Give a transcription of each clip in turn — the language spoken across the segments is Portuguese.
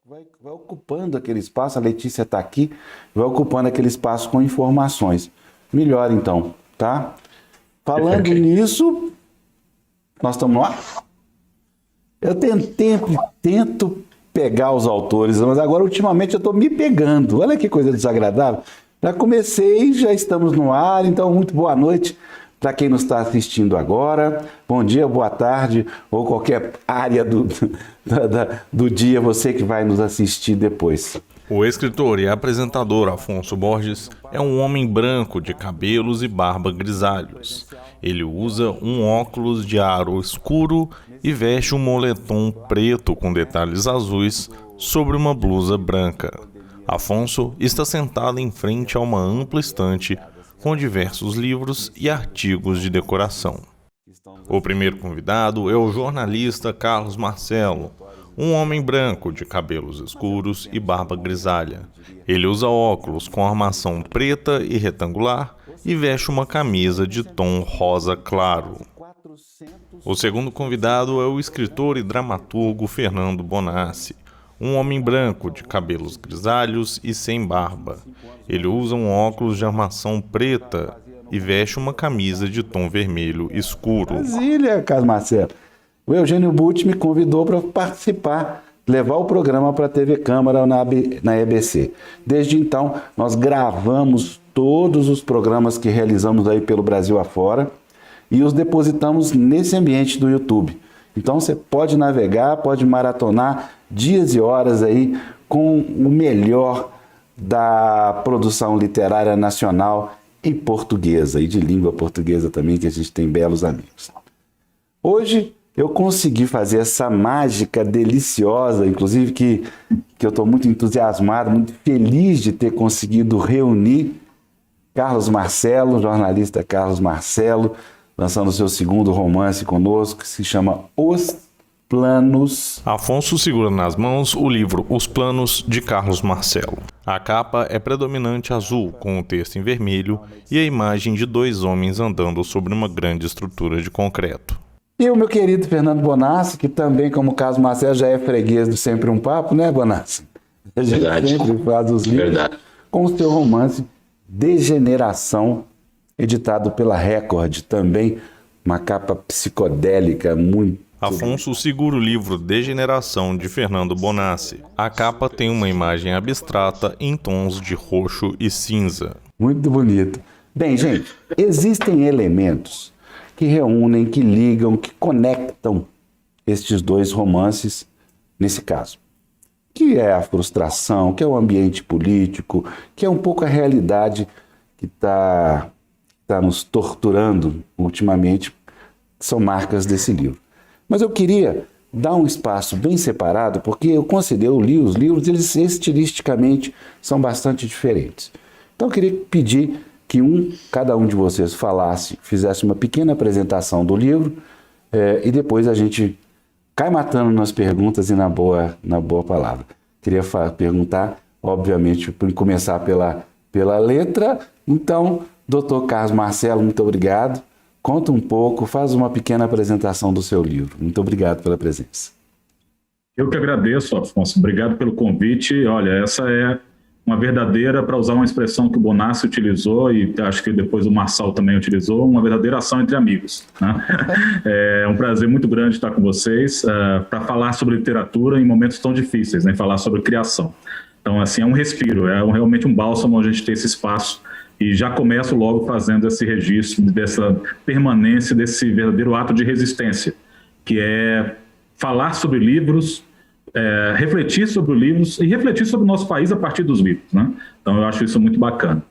vai ocupando aquele espaço, a Letícia está aqui, vai ocupando aquele espaço com informações. Melhor então, tá? Falando nisso, nós estamos no ar? Eu tento pegar os autores, mas agora ultimamente eu estou me pegando. Olha que coisa desagradável. Já comecei, já estamos no ar, então muito boa noite para quem nos está assistindo agora. Bom dia, boa tarde, ou qualquer área do dia, você que vai nos assistir depois. O escritor e apresentador Afonso Borges é um homem branco de cabelos e barba grisalhos. Ele usa um óculos de aro escuro e veste um moletom preto com detalhes azuis sobre uma blusa branca. Afonso está sentado em frente a uma ampla estante com diversos livros e artigos de decoração. O primeiro convidado é o jornalista Carlos Marcelo, um homem branco de cabelos escuros e barba grisalha. Ele usa óculos com armação preta e retangular e veste uma camisa de tom rosa claro. O segundo convidado é o escritor e dramaturgo Fernando Bonassi, um homem branco de cabelos grisalhos e sem barba. Ele usa um óculos de armação preta e veste uma camisa de tom vermelho escuro. Brasília, Carlos Marcelo. O Eugênio Butti me convidou para participar, levar o programa para a TV Câmara na EBC. Desde então, nós gravamos todos os programas que realizamos aí pelo Brasil afora e os depositamos nesse ambiente do YouTube. Então você pode navegar, pode maratonar dias e horas aí com o melhor da produção literária nacional e portuguesa, e de língua portuguesa também, que a gente tem belos amigos. Hoje eu consegui fazer essa mágica deliciosa, inclusive que eu estou muito entusiasmado, muito feliz de ter conseguido reunir Carlos Marcelo, jornalista Carlos Marcelo, lançando o seu segundo romance conosco, que se chama Os Planos. Afonso segura nas mãos o livro Os Planos, de Carlos Marcelo. A capa é predominante azul, com o texto em vermelho e a imagem de dois homens andando sobre uma grande estrutura de concreto. E o meu querido Fernando Bonassi, que também, como o Carlos Marcelo, já é freguês do Sempre um Papo, né, Bonassi? A gente sempre faz os livros. Verdade. Com o seu romance Degeneração, editado pela Record, também uma capa psicodélica muito... Afonso segura o livro Degeneração, de Fernando Bonassi. A capa tem uma imagem abstrata em tons de roxo e cinza. Muito bonito. Bem, gente, existem elementos que reúnem, que ligam, que conectam estes dois romances, nesse caso. Que é a frustração, que é o ambiente político, que é um pouco a realidade que está nos torturando ultimamente, são marcas desse livro. Mas eu queria dar um espaço bem separado, porque eu li os livros, eles estilisticamente são bastante diferentes. Então eu queria pedir que cada um de vocês fizesse uma pequena apresentação do livro, e depois a gente cai matando nas perguntas e na boa palavra. Queria perguntar, obviamente, começar pela letra. Então, Dr. Carlos Marcelo, muito obrigado. Conta um pouco, faz uma pequena apresentação do seu livro. Muito obrigado pela presença. Eu que agradeço, Afonso. Obrigado pelo convite. Olha, essa é uma verdadeira, para usar uma expressão que o Bonassi utilizou, e acho que depois o Marçal também utilizou, uma verdadeira ação entre amigos, né? É um prazer muito grande estar com vocês para falar sobre literatura em momentos tão difíceis, né? Falar sobre criação. Então, assim, é um respiro, realmente um bálsamo a gente ter esse espaço. E já começo logo fazendo esse registro dessa permanência, desse verdadeiro ato de resistência, que é falar sobre livros, refletir sobre livros e refletir sobre o nosso país a partir dos livros, né? Então eu acho isso muito bacana.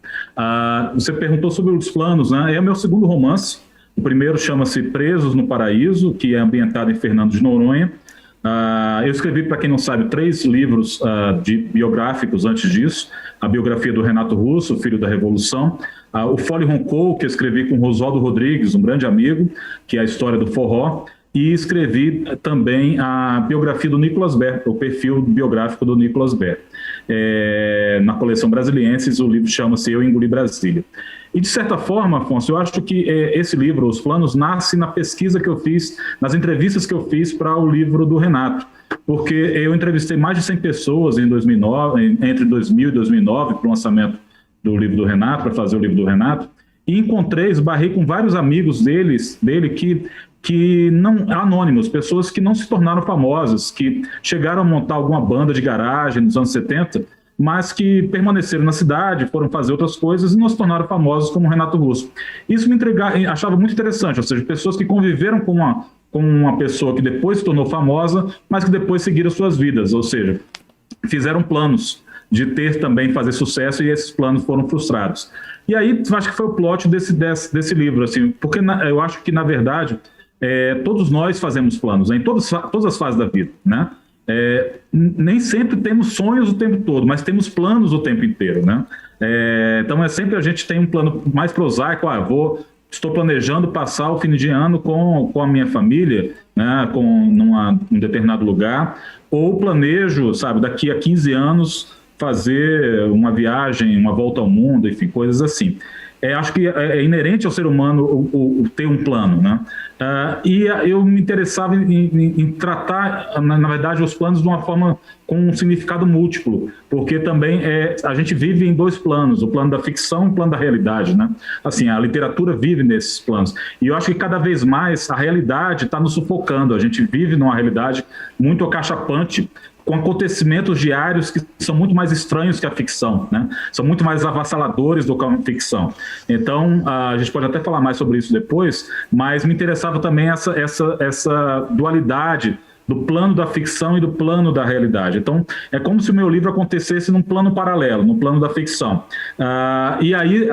Você perguntou sobre Os Planos, né? É o meu segundo romance. O primeiro chama-se Presos no Paraíso, que é ambientado em Fernando de Noronha. Eu escrevi, para quem não sabe, 3 livros biográficos antes disso. A biografia do Renato Russo, filho da Revolução. O Fole Roncou, que eu escrevi com Oswaldo Rodrigues, um grande amigo, que é a história do forró. E escrevi também a biografia do Nicolas Ber, o perfil biográfico do Nicolas Ber. Na coleção Brasilienses, o livro chama-se Eu Engoli Brasília. E, de certa forma, Afonso, eu acho que esse livro, Os Planos, nasce na pesquisa que eu fiz, nas entrevistas que eu fiz para o livro do Renato. porque eu entrevistei mais de 100 pessoas em 2009, entre 2000 e 2009, para o lançamento do livro do Renato, para fazer o livro do Renato, e esbarrei com vários amigos dele que não, anônimos, pessoas que não se tornaram famosas, que chegaram a montar alguma banda de garagem nos anos 70, mas que permaneceram na cidade, foram fazer outras coisas e não se tornaram famosos como o Renato Russo. Isso me achava muito interessante, ou seja, pessoas que conviveram com uma pessoa que depois se tornou famosa, mas que depois seguiram suas vidas, ou seja, fizeram planos de fazer sucesso, e esses planos foram frustrados. E aí, acho que foi o plot desse livro, assim, porque eu acho que, na verdade, todos nós fazemos planos, né, em todas as fases da vida, né? Nem sempre temos sonhos o tempo todo, mas temos planos o tempo inteiro, né? Então sempre a gente tem um plano mais prosaico. Estou planejando passar o fim de ano com a minha família, né, num determinado lugar, ou planejo, sabe, daqui a 15 anos fazer uma viagem, uma volta ao mundo, enfim, coisas assim. Acho que é inerente ao ser humano o ter um plano, né? E eu me interessava em tratar, na verdade, os planos de uma forma com um significado múltiplo, porque também a gente vive em dois planos, o plano da ficção e o plano da realidade, né? Assim, a literatura vive nesses planos. E eu acho que cada vez mais a realidade está nos sufocando, a gente vive numa realidade muito acachapante, com acontecimentos diários que são muito mais estranhos que a ficção, né? São muito mais avassaladores do que a ficção. Então, a gente pode até falar mais sobre isso depois, mas me interessava também essa dualidade do plano da ficção e do plano da realidade. Então, é como se o meu livro acontecesse num plano paralelo, no plano da ficção. E aí,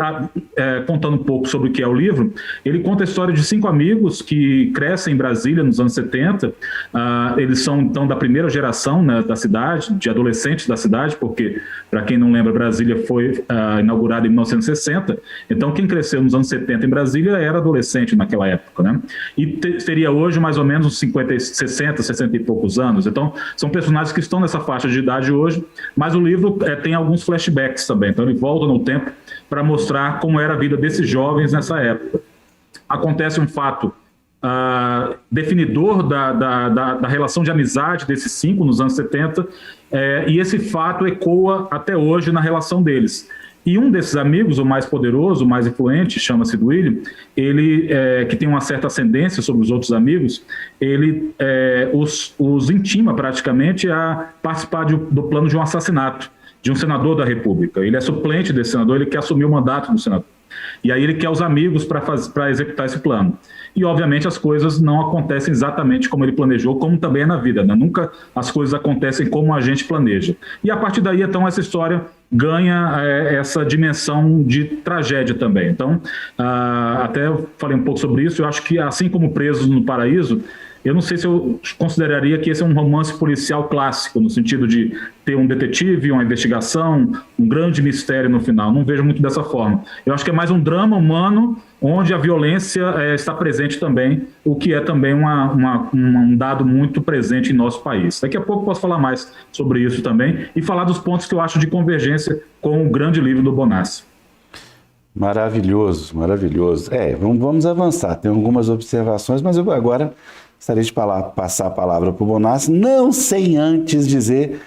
contando um pouco sobre o que é o livro, ele conta a história de 5 amigos que crescem em Brasília nos anos 70. Eles são, então, da primeira geração, né, da cidade, de adolescentes da cidade, porque, para quem não lembra, Brasília foi inaugurada em 1960. Então, quem cresceu nos anos 70 em Brasília era adolescente naquela época, né? E teria hoje mais ou menos uns 60 e poucos anos. Então, são personagens que estão nessa faixa de idade hoje, mas o livro tem alguns flashbacks também. Então, ele volta no tempo para mostrar como era a vida desses jovens nessa época. Acontece um fato definidor da relação de amizade desses 5 nos anos 70, e esse fato ecoa até hoje na relação deles. E um desses amigos, o mais poderoso, o mais influente, chama-se Duílio, ele, que tem uma certa ascendência sobre os outros amigos, ele os intima praticamente a participar do plano de um assassinato de um senador da República. Ele é suplente desse senador, ele quer assumir o mandato do senador. E aí ele quer os amigos para executar esse plano. E, obviamente, as coisas não acontecem exatamente como ele planejou, como também é na vida, né? Nunca as coisas acontecem como a gente planeja. E, a partir daí, então, essa história ganha essa dimensão de tragédia também. Então, até eu falei um pouco sobre isso, eu acho que, assim como Presos no Paraíso, eu não sei se eu consideraria que esse é um romance policial clássico, no sentido de ter um detetive, uma investigação, um grande mistério no final. Não vejo muito dessa forma. Eu acho que é mais um drama humano, onde a violência está presente também, o que é também um dado muito presente em nosso país. Daqui a pouco posso falar mais sobre isso também e falar dos pontos que eu acho de convergência com o grande livro do Bonassi. Maravilhoso, maravilhoso. Vamos avançar. Tem algumas observações, mas eu agora gostaria de passar a palavra para o Bonassi, não sem antes dizer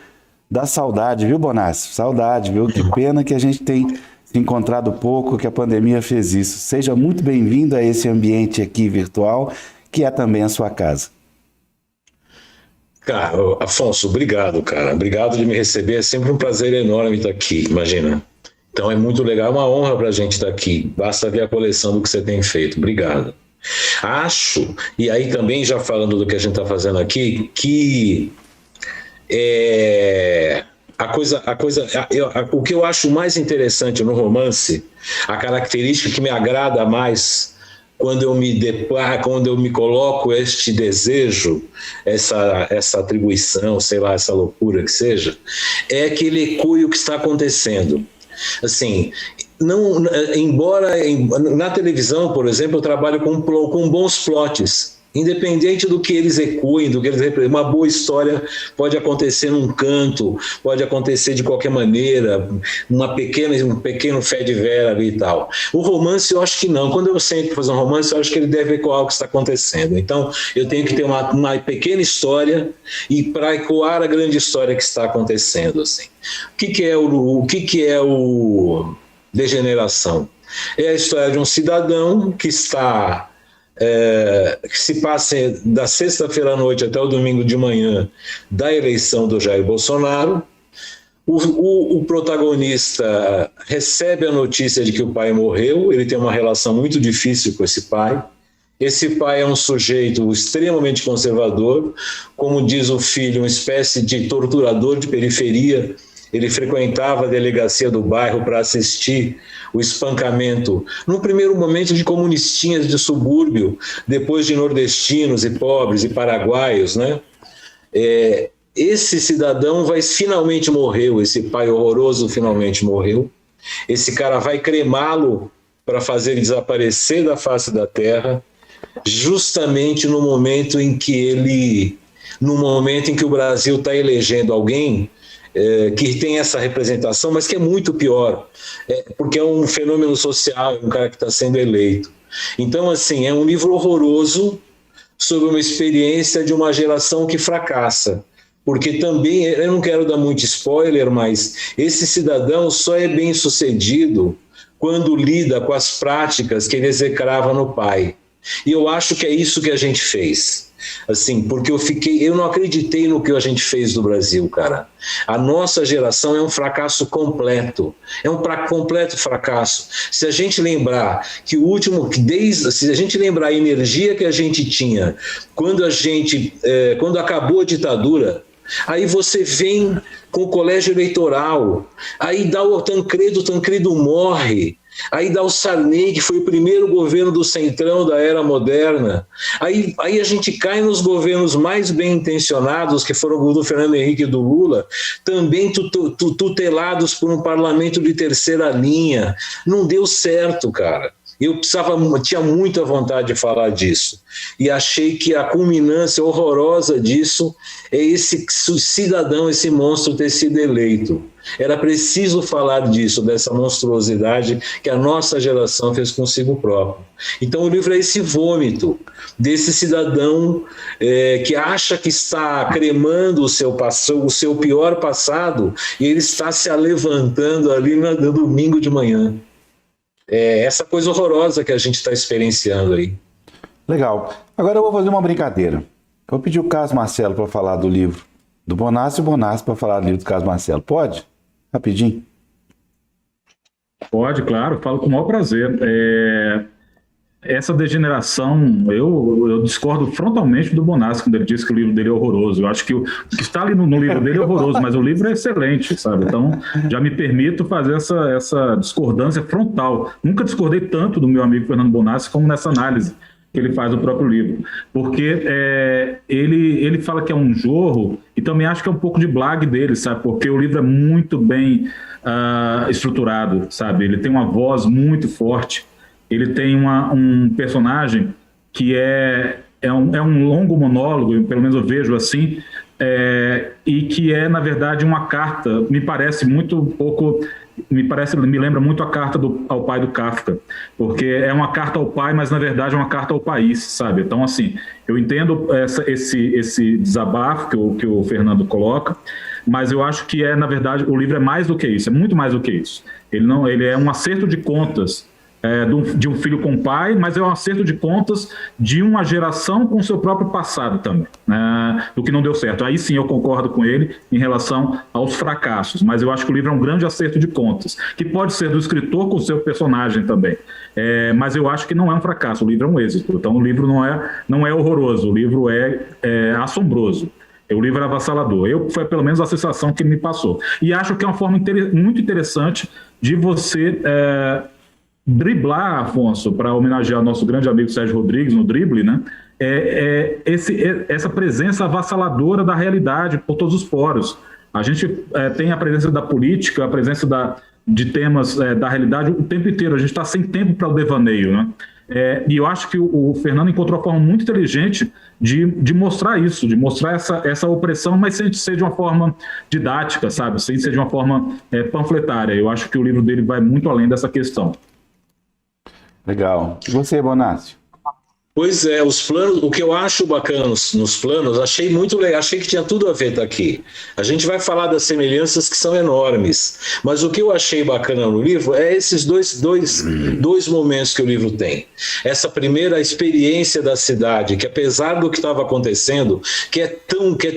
da saudade, viu, Bonassi? Saudade, viu? Que pena que a gente tem se encontrado pouco, que a pandemia fez isso. Seja muito bem-vindo a esse ambiente aqui virtual, que é também a sua casa. Cara, Afonso, obrigado, cara. Obrigado de me receber. É sempre um prazer enorme estar aqui, imagina. Então é muito legal, é uma honra para a gente estar aqui. Basta ver a coleção do que você tem feito. Obrigado. Acho, e aí também já falando do que a gente está fazendo aqui, que o que eu acho mais interessante no romance, a característica que me agrada mais quando eu me deparo, quando eu me coloco este desejo, essa atribuição, sei lá, essa loucura que seja, é que ele ecoe o que está acontecendo. Assim, embora na televisão, por exemplo, eu trabalho com bons plots. Independente do que eles ecoem, do que eles representam, uma boa história pode acontecer num canto, pode acontecer de qualquer maneira, um pequeno fé de vera ali e tal. O romance eu acho que não. Quando eu sento para fazer um romance, eu acho que ele deve ecoar o que está acontecendo. Então, eu tenho que ter uma pequena história e para ecoar a grande história que está acontecendo. Assim. O que é o Degeneração? É a história de um cidadão que se passa da sexta-feira à noite até o domingo de manhã da eleição do Jair Bolsonaro. O protagonista recebe a notícia de que o pai morreu, ele tem uma relação muito difícil com esse pai. Esse pai é um sujeito extremamente conservador, como diz o filho, uma espécie de torturador de periferia. Ele frequentava a delegacia do bairro para assistir o espancamento, no primeiro momento de comunistinhas de subúrbio, depois de nordestinos e pobres e paraguaios, né? Esse cidadão finalmente morreu, esse pai horroroso finalmente morreu. Esse cara vai cremá-lo para fazer ele desaparecer da face da terra, justamente no momento em que o Brasil está elegendo alguém que tem essa representação, mas que é muito pior, porque é um fenômeno social, um cara que está sendo eleito. Então, assim, é um livro horroroso sobre uma experiência de uma geração que fracassa, porque também, eu não quero dar muito spoiler, mas esse cidadão só é bem sucedido quando lida com as práticas que ele execrava no pai. E eu acho que é isso que a gente fez. Assim, porque eu não acreditei no que a gente fez no Brasil, cara. A nossa geração é um fracasso completo. É um completo fracasso. Se a gente lembrar se a gente lembrar a energia que a gente tinha quando acabou a ditadura, aí você vem com o colégio eleitoral, aí dá o Tancredo morre. Aí dá o Sarney, que foi o primeiro governo do Centrão da era moderna. Aí a gente cai nos governos mais bem intencionados, que foram o do Fernando Henrique e do Lula, também tutelados por um parlamento de terceira linha. Não deu certo, cara. Eu tinha muita vontade de falar disso. E achei que a culminância horrorosa disso é esse cidadão, esse monstro ter sido eleito. Era preciso falar disso, dessa monstruosidade que a nossa geração fez consigo próprio. Então o livro é esse vômito desse cidadão que acha que está cremando o seu pior passado e ele está se levantando ali no domingo de manhã. Essa coisa horrorosa que a gente está experienciando aí. Legal. Agora eu vou fazer uma brincadeira. Eu vou pedir o Carlos Marcelo para falar do livro do Bonassi e o Bonassi para falar do livro do Carlos Marcelo. Pode? Rapidinho. Pode, claro. Falo com o maior prazer. Essa degeneração, eu discordo frontalmente do Bonassi quando ele disse que o livro dele é horroroso. Eu acho que o que está ali no livro dele é horroroso, mas o livro é excelente, sabe? Então, já me permito fazer essa discordância frontal. Nunca discordei tanto do meu amigo Fernando Bonassi como nessa análise que ele faz do próprio livro. Porque ele fala que é um jorro e também acho que é um pouco de blague dele, sabe? Porque o livro é muito bem estruturado, sabe? Ele tem uma voz muito forte. Ele tem um personagem que é um longo monólogo, pelo menos eu vejo assim, e que é, na verdade, uma carta, me lembra muito a carta ao pai do Kafka, porque é uma carta ao pai, mas, na verdade, é uma carta ao país, sabe? Então, assim, eu entendo esse desabafo que o Fernando coloca, mas eu acho que, na verdade, o livro é mais do que isso, é muito mais do que isso. Ele é um acerto de contas, de um filho com o pai, mas é um acerto de contas de uma geração com o seu próprio passado também, do que não deu certo. Aí sim eu concordo com ele em relação aos fracassos, mas eu acho que o livro é um grande acerto de contas, que pode ser do escritor com o seu personagem também, mas eu acho que não é um fracasso, o livro é um êxito. Então o livro não é horroroso, o livro é assombroso. O livro é avassalador. Foi pelo menos a sensação que ele me passou. E acho que é uma forma muito interessante de você driblar, Afonso, para homenagear nosso grande amigo Sérgio Rodrigues no drible, né? Essa presença avassaladora da realidade por todos os poros. A gente tem a presença da política, a presença de temas da realidade o tempo inteiro. A gente está sem tempo para o devaneio, né? E eu acho que o Fernando encontrou uma forma muito inteligente de mostrar isso, de mostrar essa opressão, mas sem ser de uma forma didática, sabe? Sem ser de uma forma panfletária. Eu acho que o livro dele vai muito além dessa questão. Legal. E você, Bonácio? Pois é, os planos, o que eu acho bacana nos planos, achei muito legal, achei que tinha tudo a ver daqui. A gente vai falar das semelhanças que são enormes, mas o que eu achei bacana no livro é esses dois momentos que o livro tem. Essa primeira experiência da cidade, que apesar do que estava acontecendo, que é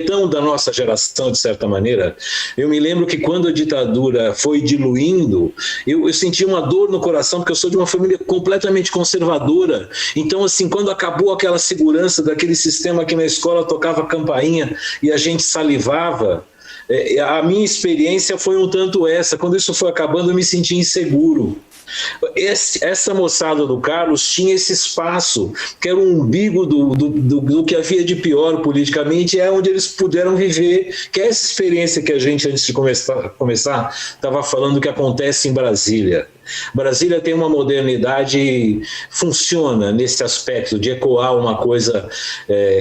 tão da nossa geração, de certa maneira, eu me lembro que quando a ditadura foi diluindo, eu senti uma dor no coração, porque eu sou de uma família completamente conservadora. Então, assim, quando acabou aquela segurança daquele sistema que na escola tocava campainha e a gente salivava, a minha experiência foi um tanto essa. Quando isso foi acabando, eu me senti inseguro. Essa moçada do Carlos tinha esse espaço, que era o umbigo do que havia de pior politicamente, é onde eles puderam viver, que é essa experiência que a gente, antes de começar estava falando que acontece em Brasília. Brasília tem uma modernidade, funciona nesse aspecto de ecoar uma coisa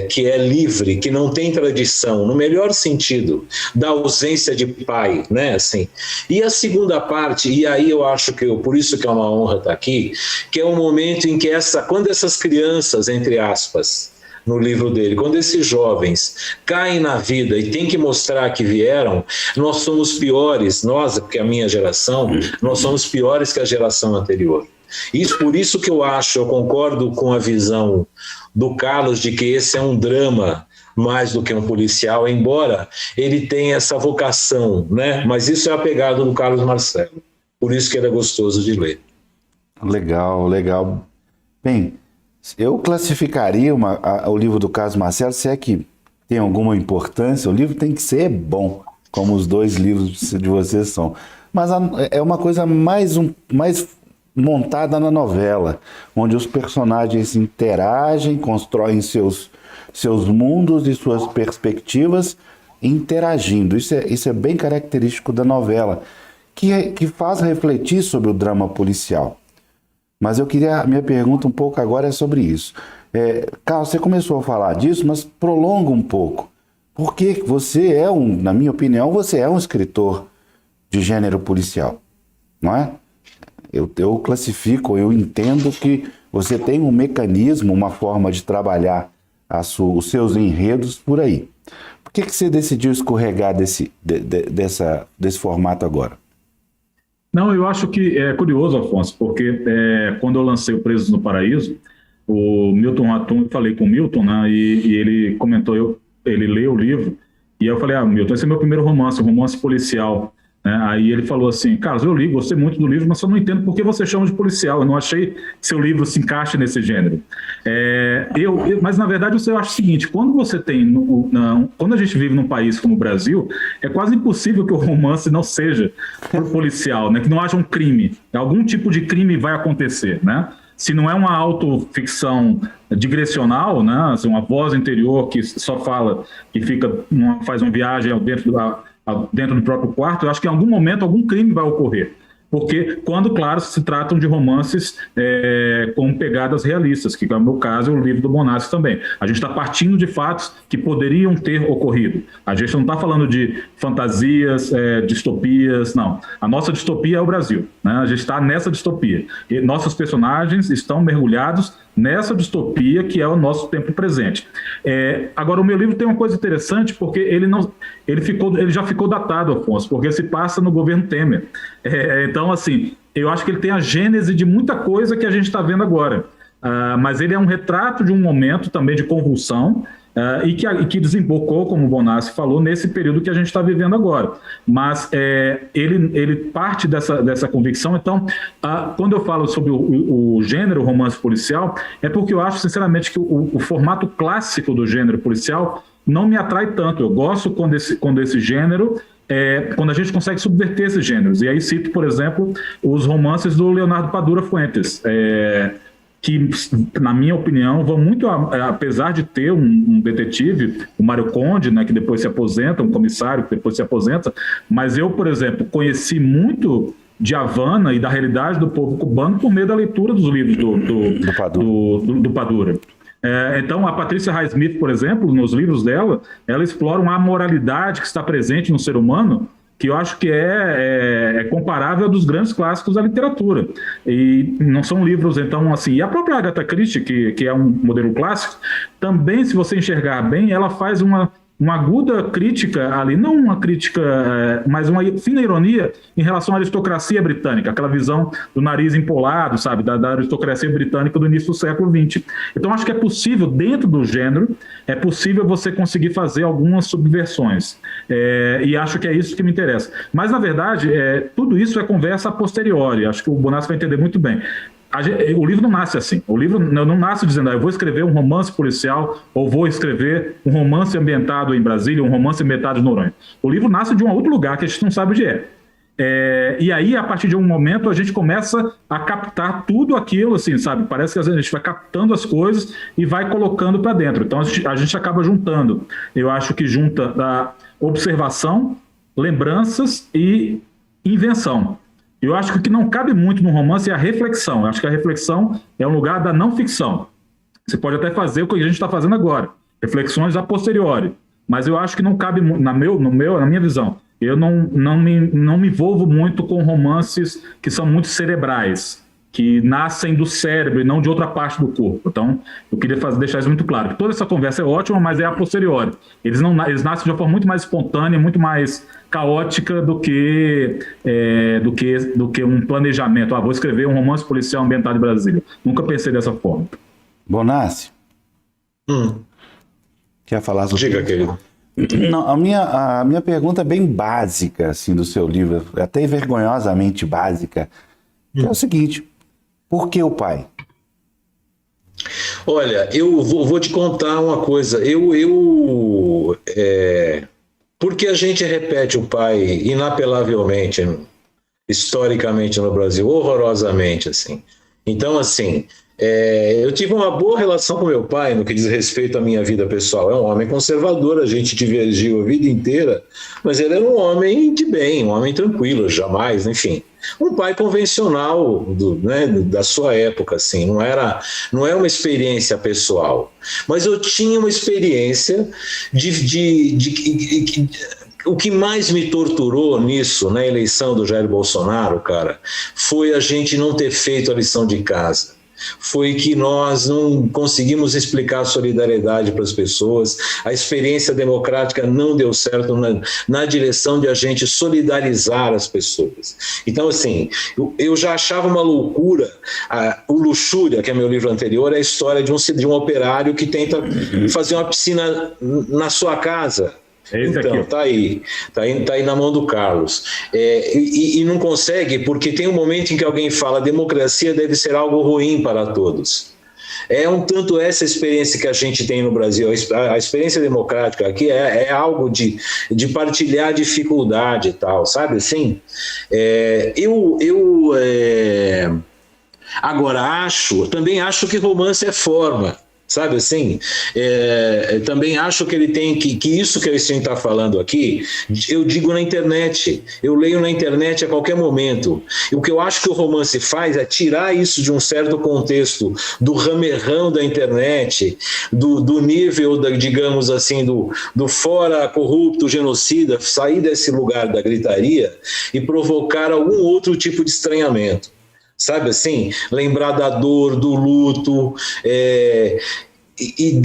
que é livre, que não tem tradição, no melhor sentido, da ausência de pai, né? Assim. E a segunda parte, e aí eu acho que por isso que é uma honra estar aqui, que é um momento em que quando essas crianças, entre aspas, no livro dele, quando esses jovens caem na vida e tem que mostrar que vieram, nós somos piores, porque a minha geração, nós somos piores que a geração anterior. Por isso que eu concordo com a visão do Carlos de que esse é um drama mais do que um policial, embora ele tenha essa vocação, né? Mas isso é a pegada do Carlos Marcelo, por isso que ele é gostoso de ler. Legal. Bem, eu classificaria o livro do Carlos Marcelo, se é que tem alguma importância, o livro tem que ser bom, como os dois livros de vocês são. Mas é uma coisa mais montada na novela, onde os personagens interagem, constroem seus mundos e suas perspectivas interagindo. Isso é bem característico da novela, que faz refletir sobre o drama policial. Mas minha pergunta um pouco agora é sobre isso. Carlos, você começou a falar disso, mas prolonga um pouco. Porque você na minha opinião, você é um escritor de gênero policial, não é? Eu classifico, eu entendo que você tem um mecanismo, uma forma de trabalhar os seus enredos por aí. Por que você decidiu escorregar desse formato agora? Não, eu acho que é curioso, Afonso, porque quando eu lancei o Presos no Paraíso, o Milton Ratum, eu falei com o Milton, né, e ele comentou, ele leu o livro, e eu falei, Milton, esse é meu primeiro romance policial. Né? Aí ele falou assim, Carlos, eu li, gostei muito do livro, mas só não entendo por que você chama de policial, eu não achei que seu livro se encaixe nesse gênero. Mas na verdade eu acho o seguinte, quando a gente vive num país como o Brasil, é quase impossível que o romance não seja policial, né? Que não haja um crime, algum tipo de crime vai acontecer, né? Se não é uma autoficção digressional, né? Assim, uma voz interior que só fala, que faz uma viagem dentro do próprio quarto, eu acho que em algum momento algum crime vai ocorrer. Porque quando, claro, se tratam de romances com pegadas realistas, que é o meu caso, o livro do Bonácio também. A gente está partindo de fatos que poderiam ter ocorrido. A gente não está falando de fantasias, distopias, não. A nossa distopia é o Brasil, né? A gente está nessa distopia. E nossos personagens estão mergulhados nessa distopia que é o nosso tempo presente. Agora, o meu livro tem uma coisa interessante, porque ele já ficou datado, Afonso, porque se passa no governo Temer. Então, assim, eu acho que ele tem a gênese de muita coisa que a gente está vendo agora. Mas ele é um retrato de um momento também de convulsão, e que desembocou, como o Bonácio falou, nesse período que a gente está vivendo agora. Mas ele parte dessa convicção. Então, quando eu falo sobre o gênero romance policial, é porque eu acho, sinceramente, que o formato clássico do gênero policial não me atrai tanto. Eu gosto quando esse gênero... quando a gente consegue subverter esses gêneros. E aí cito, por exemplo, os romances do Leonardo Padura Fuentes, que, na minha opinião, vão muito, apesar de ter um detetive, o Mário Conde, né, que depois se aposenta, um comissário que depois se aposenta, mas eu, por exemplo, conheci muito de Havana e da realidade do povo cubano por meio da leitura dos livros do Padura. Então, a Patrícia Highsmith, por exemplo, nos livros dela, ela explora uma amoralidade que está presente no ser humano, que eu acho que é comparável a dos grandes clássicos da literatura. E não são livros, então, assim... E a própria Agatha Christie, que é um modelo clássico, também, se você enxergar bem, ela faz uma aguda crítica ali, não uma crítica, mas uma fina ironia em relação à aristocracia britânica, aquela visão do nariz empolado, sabe, da aristocracia britânica do início do século XX. Então, acho que é possível, dentro do gênero, é possível você conseguir fazer algumas subversões. E acho que é isso que me interessa. Mas, na verdade, tudo isso é conversa a posteriori. Acho que o Bonassi vai entender muito bem. O livro não nasce assim. O livro não nasce dizendo, eu vou escrever um romance policial ou vou escrever um romance ambientado em Brasília, um romance ambientado em Noronha. O livro nasce de um outro lugar que a gente não sabe onde é. E aí, a partir de um momento, a gente começa a captar tudo aquilo, assim, sabe? Parece que a gente vai captando as coisas e vai colocando para dentro. Então, a gente acaba juntando. Eu acho que junta da observação, lembranças e invenção. Eu acho que o que não cabe muito no romance é a reflexão. Eu acho que a reflexão é um lugar da não ficção. Você pode até fazer o que a gente está fazendo agora, reflexões a posteriori. Mas eu acho que não cabe, na minha visão, eu não me envolvo muito com romances que são muito cerebrais, que nascem do cérebro e não de outra parte do corpo. Então, eu queria deixar isso muito claro. Que toda essa conversa é ótima, mas é a posteriori. Eles nascem de uma forma muito mais espontânea, muito mais caótica do que um planejamento. Vou escrever um romance policial ambientado em Brasília. Nunca pensei dessa forma. Bonassi? Quer falar sobre Diga, isso? querido. Não, a minha pergunta é bem básica, assim, do seu livro, até vergonhosamente básica, que é o seguinte: por que o pai? Olha, eu vou te contar uma coisa. Porque a gente repete o pai inapelavelmente, historicamente no Brasil, horrorosamente, assim. Então, assim, eu tive uma boa relação com meu pai no que diz respeito à minha vida pessoal. É um homem conservador, a gente divergiu a vida inteira, mas ele era um homem de bem, um homem tranquilo, jamais, enfim. Um pai convencional da sua época, assim, não é uma experiência pessoal, mas eu tinha uma experiência o que mais me torturou nisso, na eleição do Jair Bolsonaro, cara, foi a gente não ter feito a lição de casa. Foi que nós não conseguimos explicar a solidariedade para as pessoas, a experiência democrática não deu certo na direção de a gente solidarizar as pessoas. Então, assim, eu já achava uma loucura, o Luxúria, que é meu livro anterior, é a história de um operário que tenta fazer uma piscina na sua casa. Então, aqui, tá aí na mão do Carlos. E não consegue, porque tem um momento em que alguém fala: a democracia deve ser algo ruim para todos. É um tanto essa experiência que a gente tem no Brasil. A experiência democrática aqui é algo de partilhar dificuldade e tal, sabe assim? Agora, também acho que romance é forma. Sabe assim? Também acho que ele tem que isso que a gente está falando aqui, eu digo na internet, eu leio na internet a qualquer momento. E o que eu acho que o romance faz é tirar isso de um certo contexto, do ramerrão da internet, do nível, digamos assim, do fora corrupto, genocida, sair desse lugar da gritaria e provocar algum outro tipo de estranhamento. Sabe assim? Lembrar da dor, do luto, e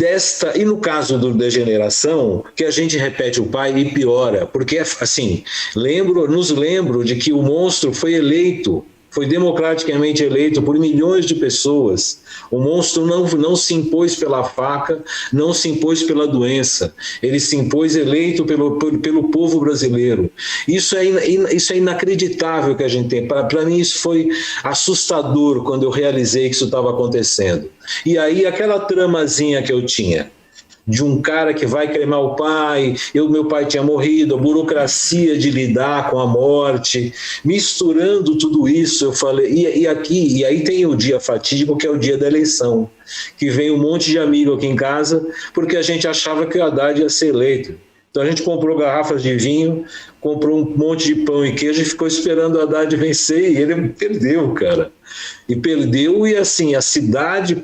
no caso do Degeneração, que a gente repete o pai e piora, porque assim, nos lembro de que o monstro foi democraticamente eleito por milhões de pessoas. O monstro não se impôs pela faca, não se impôs pela doença, ele se impôs eleito pelo povo brasileiro. Isso é inacreditável que a gente tem. Para mim isso foi assustador quando eu realizei que isso estava acontecendo. E aí aquela tramazinha que eu tinha, de um cara que vai cremar o pai, meu pai tinha morrido, a burocracia de lidar com a morte, misturando tudo isso, eu falei, e aí tem o dia fatídico, que é o dia da eleição, que vem um monte de amigo aqui em casa, porque a gente achava que o Haddad ia ser eleito. Então a gente comprou garrafas de vinho, comprou um monte de pão e queijo e ficou esperando o Haddad vencer, e ele perdeu, cara. E perdeu, e assim, a cidade,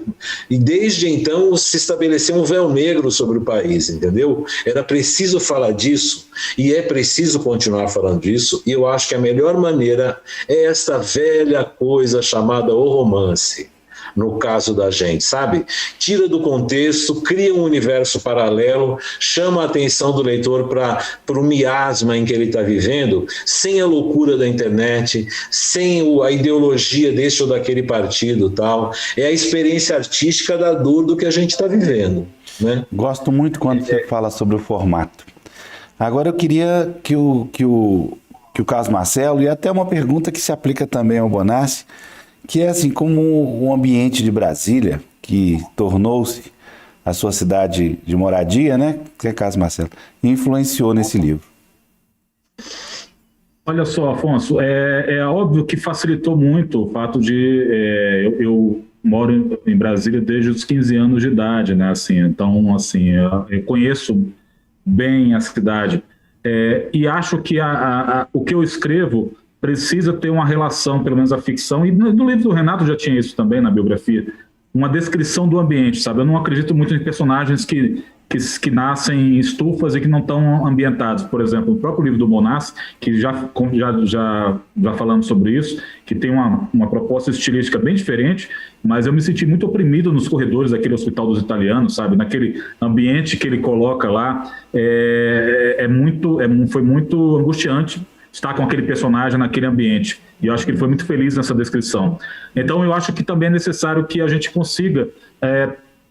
e desde então se estabeleceu um véu negro sobre o país, entendeu? Era preciso falar disso, e é preciso continuar falando disso, e eu acho que a melhor maneira é essa velha coisa chamada o romance. No caso da gente, sabe? Tira do contexto, cria um universo paralelo, chama a atenção do leitor para o miasma em que ele está vivendo, sem a loucura da internet, sem a ideologia desse ou daquele partido, tal. É a experiência artística da dor do que a gente está vivendo, né? Gosto muito quando você fala sobre o formato. Agora eu queria que o Carlos Marcelo, e até uma pergunta que se aplica também ao Bonassi, que é assim, como o ambiente de Brasília, que tornou-se a sua cidade de moradia, né, que é Carlos Marcelo, influenciou nesse livro. Olha só, Afonso, é óbvio que facilitou muito o fato de eu moro em Brasília desde os 15 anos de idade, né, assim, então, assim, eu conheço bem a cidade, e acho que o que eu escrevo precisa ter uma relação, pelo menos a ficção, e no livro do Renato já tinha isso também, na biografia, uma descrição do ambiente, sabe? Eu não acredito muito em personagens que nascem em estufas e que não estão ambientados. Por exemplo, o próprio livro do Bonassi, que já falamos sobre isso, que tem uma proposta estilística bem diferente, mas eu me senti muito oprimido nos corredores daquele Hospital dos Italianos, sabe? Naquele ambiente que ele coloca lá, foi muito angustiante estar com aquele personagem naquele ambiente. E eu acho que ele foi muito feliz nessa descrição. Então, eu acho que também é necessário que a gente consiga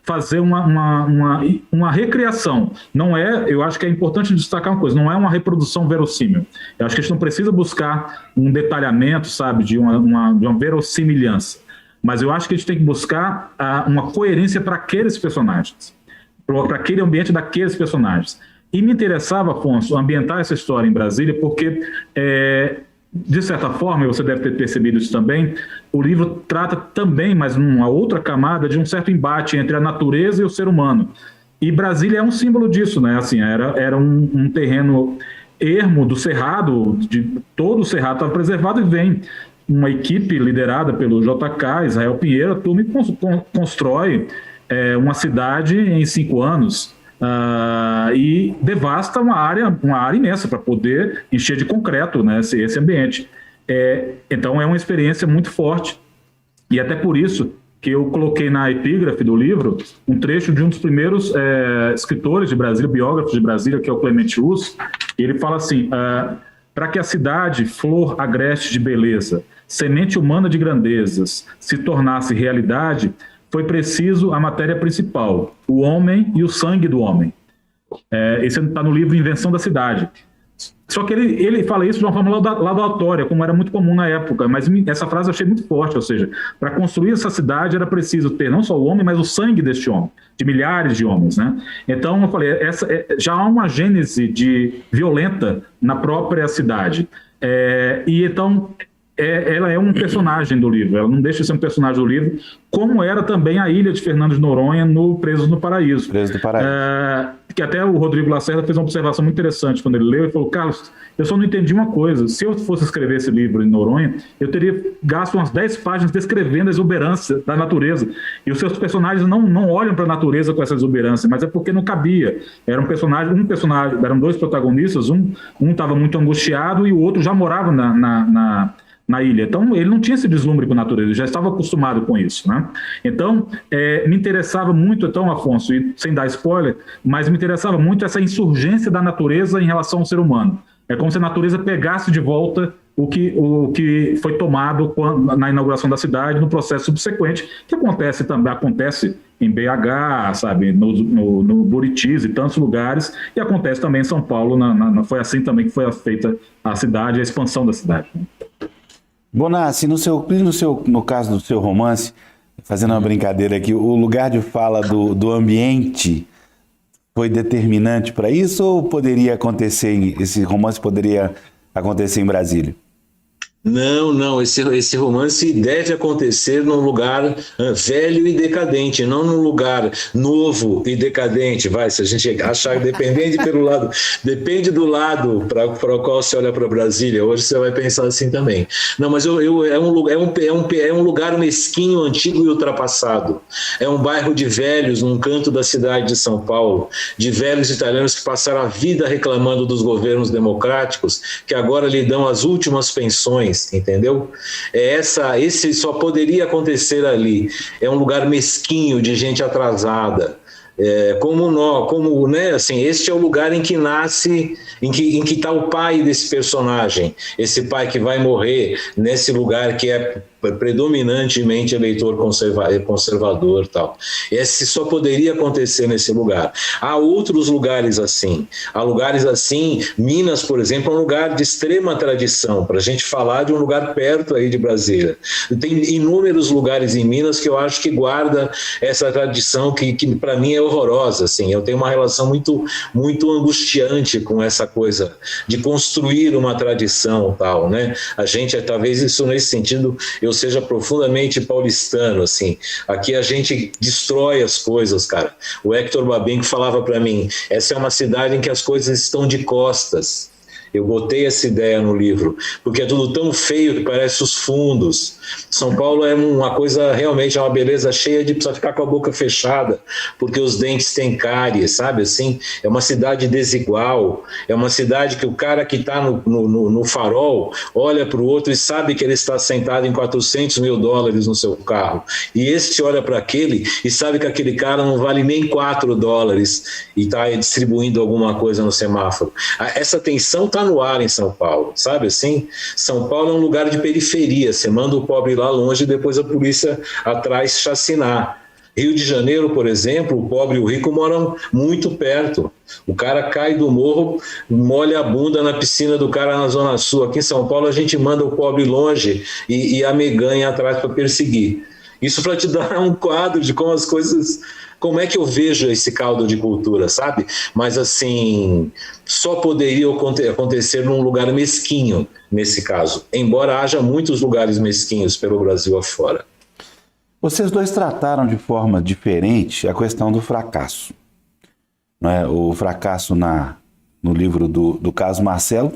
fazer uma recriação. Não eu acho que é importante destacar uma coisa, não é uma reprodução verossímil. Eu acho que a gente não precisa buscar um detalhamento, sabe, de uma verossimilhança. Mas eu acho que a gente tem que buscar uma coerência para aqueles personagens, para aquele ambiente daqueles personagens. E me interessava, Afonso, ambientar essa história em Brasília, porque, de certa forma, e você deve ter percebido isso também, o livro trata também, mas numa outra camada, de um certo embate entre a natureza e o ser humano. E Brasília é um símbolo disso, né? Assim, era um terreno ermo do Cerrado, todo o Cerrado estava preservado, e vem uma equipe liderada pelo JK, Israel Pinheiro, a turma constrói uma cidade em 5 anos, e devasta uma área imensa para poder encher de concreto, né, esse ambiente. Então é uma experiência muito forte, e até por isso que eu coloquei na epígrafe do livro um trecho de um dos primeiros escritores de Brasília, biógrafos de Brasília, que é o Clemente Russo. Ele fala assim: para que a cidade, flor agreste de beleza, semente humana de grandezas, se tornasse realidade, foi preciso a matéria principal, o homem e o sangue do homem. Esse está no livro Invenção da Cidade. Só que ele fala isso de uma forma laudatória, como era muito comum na época, mas essa frase eu achei muito forte, ou seja, para construir essa cidade era preciso ter não só o homem, mas o sangue deste homem, de milhares de homens, né? Então eu falei, já há uma gênese violenta na própria cidade. E então ela é um personagem do livro, ela não deixa de ser um personagem do livro, como era também a ilha de Fernando de Noronha no Presos no Paraíso. Presos do Paraíso. Que até o Rodrigo Lacerda fez uma observação muito interessante quando ele leu, e falou: Carlos, eu só não entendi uma coisa, se eu fosse escrever esse livro em Noronha, eu teria gasto umas 10 páginas descrevendo a exuberância da natureza, e os seus personagens não olham para a natureza com essa exuberância, mas é porque não cabia. Era um personagem, eram 2 protagonistas, um estava muito angustiado e o outro já morava na ilha. Então, ele não tinha esse deslumbre com a natureza, ele já estava acostumado com isso, né? Então, me interessava muito, então, Afonso, e sem dar spoiler, mas me interessava muito essa insurgência da natureza em relação ao ser humano. É como se a natureza pegasse de volta o que foi tomado na inauguração da cidade, no processo subsequente, que acontece em BH, sabe, no Buritis e tantos lugares, e acontece também em São Paulo, foi assim também que foi feita a cidade, a expansão da cidade. Bonassi, no caso do seu romance, fazendo uma brincadeira aqui, o lugar de fala do ambiente foi determinante para isso, ou esse romance poderia acontecer em Brasília? Não, esse romance deve acontecer num lugar velho e decadente, não num lugar novo e decadente. Se a gente achar que depende do lado para o qual você olha para Brasília. Hoje você vai pensar assim também. Não, mas é um lugar mesquinho, antigo e ultrapassado. É um bairro de velhos num canto da cidade de São Paulo, de velhos italianos que passaram a vida reclamando dos governos democráticos, que agora lhe dão as últimas pensões. Entendeu? Esse só poderia acontecer ali. É um lugar mesquinho de gente atrasada. Este é o lugar em que nasce, em que está o pai desse personagem, esse pai que vai morrer nesse lugar que é predominantemente eleitor conservador, tal. Esse só poderia acontecer nesse lugar. Há outros lugares assim. Minas, por exemplo, é um lugar de extrema tradição, para a gente falar de um lugar perto aí de Brasília. Tem inúmeros lugares em Minas que eu acho que guarda essa tradição que para mim é horrorosa, assim. Eu tenho uma relação muito, muito angustiante com essa coisa de construir uma tradição, tal, né? A gente, talvez isso nesse sentido, eu seja profundamente paulistano, assim. Aqui a gente destrói as coisas, cara. O Hector Babenco falava para mim, essa é uma cidade em que as coisas estão de costas. Eu botei essa ideia no livro, porque é tudo tão feio que parece os fundos. São Paulo é uma coisa, realmente, é uma beleza cheia de precisar ficar com a boca fechada, porque os dentes têm cárie, sabe assim? É uma cidade desigual, é uma cidade que o cara que está no farol olha para o outro e sabe que ele está sentado em $400 mil no seu carro. E este olha para aquele e sabe que aquele cara não vale nem $4 e está distribuindo alguma coisa no semáforo. Essa tensão está no ar em São Paulo, sabe assim? São Paulo é um lugar de periferia, você manda o pobre lá longe e depois a polícia atrás chacinar. Rio de Janeiro, por exemplo, o pobre e o rico moram muito perto. O cara cai do morro, molha a bunda na piscina do cara na Zona Sul. Aqui em São Paulo a gente manda o pobre longe e a meganha atrás para perseguir. Isso para te dar um quadro de como as coisas... Como é que eu vejo esse caldo de cultura, sabe? Mas, assim, só poderia acontecer num lugar mesquinho, nesse caso. Embora haja muitos lugares mesquinhos pelo Brasil afora. Vocês dois trataram de forma diferente a questão do fracasso. Não é? O fracasso no livro do caso Marcelo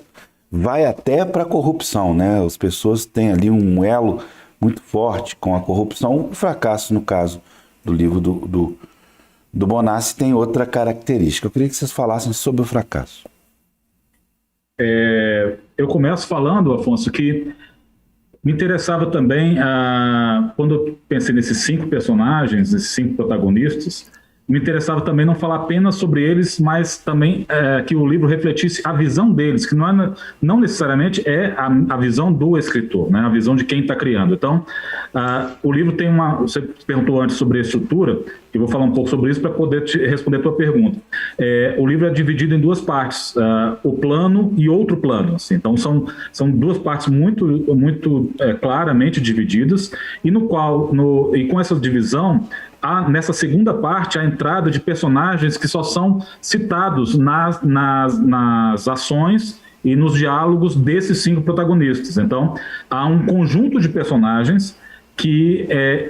vai até para a corrupção, né? As pessoas têm ali um elo muito forte com a corrupção. O fracasso, no caso do livro do Bonassi, tem outra característica. Eu queria que vocês falassem sobre o fracasso. Eu começo falando, Afonso, que me interessava também, quando eu pensei nesses 5 personagens, esses 5 protagonistas, me interessava também não falar apenas sobre eles, mas também que o livro refletisse a visão deles, que não necessariamente é a visão do escritor, né? A visão de quem está criando. Então, o livro tem você perguntou antes sobre a estrutura, eu vou falar um pouco sobre isso para poder responder a tua pergunta. O livro é dividido em 2 partes, o plano e outro plano. Assim. Então, são 2 partes muito, muito claramente divididas, e e com essa divisão, nessa segunda parte, a entrada de personagens que só são citados nas ações e nos diálogos desses 5 protagonistas. Então, há um conjunto de personagens que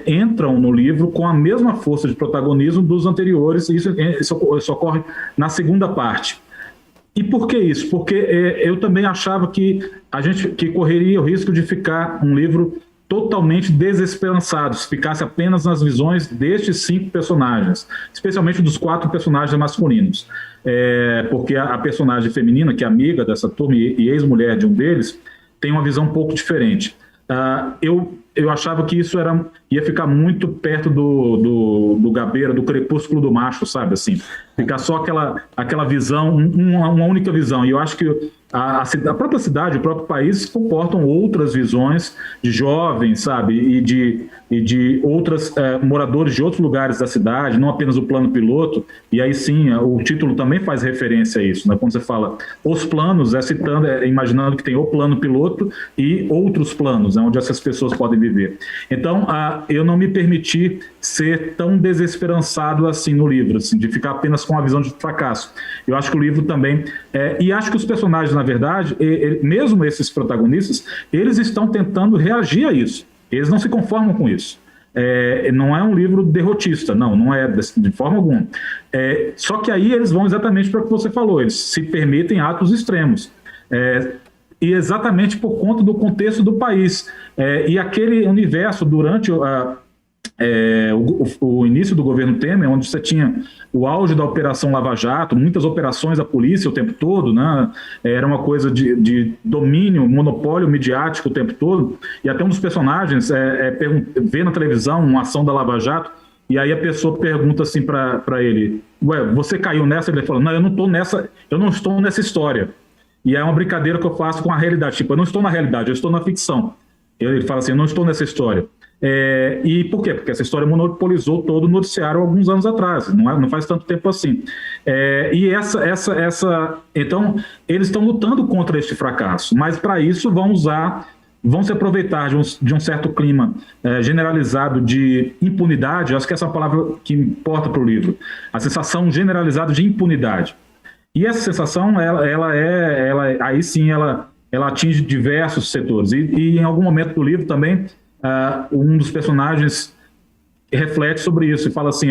entram no livro com a mesma força de protagonismo dos anteriores, e isso ocorre na segunda parte. E por que isso? Porque eu também achava que a gente correria o risco de ficar um livro totalmente desesperançado, se ficasse apenas nas visões destes 5 personagens, especialmente dos 4 personagens masculinos. Porque a personagem feminina, que é amiga dessa turma e ex-mulher de um deles, tem uma visão um pouco diferente. Eu achava que isso ia ficar muito perto do Gabeira, do crepúsculo do macho, sabe? Assim, ficar só aquela visão, uma única visão. E eu acho que a própria cidade, o próprio país comportam outras visões de jovens, sabe? E de outros moradores de outros lugares da cidade, não apenas o plano piloto. E aí sim, o título também faz referência a isso, né? Quando você fala os planos, imaginando que tem o plano piloto e outros planos, né? Onde essas pessoas podem viver. Então, eu não me permiti ser tão desesperançado assim no livro, assim, de ficar apenas com a visão de fracasso. Eu acho que o livro também... e acho que os personagens, na verdade, mesmo esses protagonistas, eles estão tentando reagir a isso. Eles não se conformam com isso. Não é um livro derrotista, não é de forma alguma. Só que aí eles vão exatamente para o que você falou, eles se permitem atos extremos. E exatamente por conta do contexto do país. E aquele universo durante o início do governo Temer, onde você tinha o auge da Operação Lava Jato, muitas operações da polícia o tempo todo, né? Era uma coisa de domínio, monopólio midiático o tempo todo, e até um dos personagens vê na televisão uma ação da Lava Jato, e aí a pessoa pergunta assim para ele, você caiu nessa? Ele fala, não, eu não estou nessa história. E é uma brincadeira que eu faço com a realidade, tipo, eu não estou na realidade, eu estou na ficção. Ele fala assim, eu não estou nessa história. E por quê? Porque essa história monopolizou todo o noticiário alguns anos atrás, não faz tanto tempo assim. Então, eles estão lutando contra este fracasso, mas para isso vão se aproveitar de um certo clima generalizado de impunidade. Acho que essa é a palavra que importa para o livro, a sensação generalizada de impunidade. E essa sensação, aí sim, ela atinge diversos setores. E em algum momento do livro também, um dos reflete sobre isso e fala assim,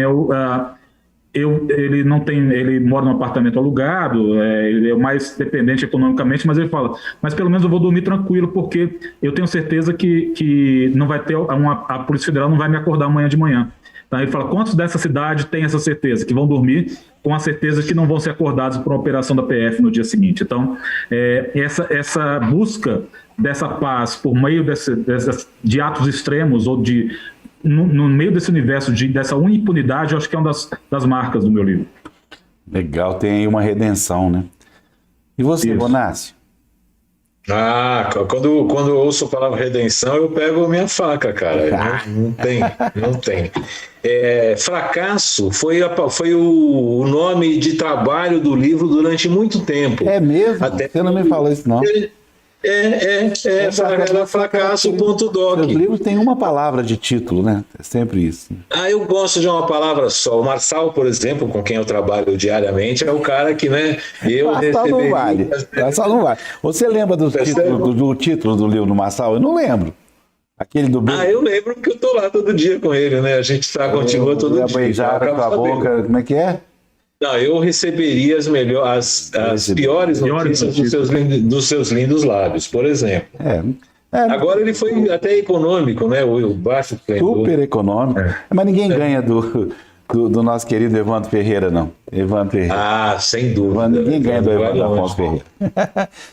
ele mora num apartamento alugado, ele é o mais dependente economicamente, mas ele fala, mas pelo menos eu vou dormir tranquilo, porque eu tenho certeza que não vai ter a Polícia Federal não vai me acordar amanhã de manhã. Então ele fala, quantos dessa cidade têm essa certeza? Que vão dormir com a certeza que não vão ser acordados por uma operação da PF no dia seguinte. Então, essa busca dessa paz por meio de atos extremos ou no meio desse universo dessa impunidade, eu acho que é uma das marcas do meu livro. Legal, tem aí uma redenção, né? E você, Bonassi? Quando eu ouço a palavra redenção, eu pego a minha faca, cara. Não tem. Fracasso foi o nome de trabalho do livro durante muito tempo. É mesmo? Você não me falou isso, não. Era fracasso.doc. Os livros têm uma palavra de título, né? É sempre isso. Eu gosto de uma palavra só. O Marçal, por exemplo, com quem eu trabalho diariamente, é o cara que, né? Marçal não vale. Marçal não vale. Você lembra do título do livro do Marçal? Eu não lembro. Aquele do eu lembro porque eu tô lá todo dia com ele, né? A gente continua todo dia. Beijada com a boca, como é que é? Não, eu receberia as piores notícias dos seus lindos lábios, por exemplo. Agora ele foi até econômico, né? O baixo super econômico. Mas ninguém ganha do nosso querido Evandro Ferreira, não. Evandro Ferreira. Sem dúvida. Ninguém ganha do Evandro Afonso Ferreira.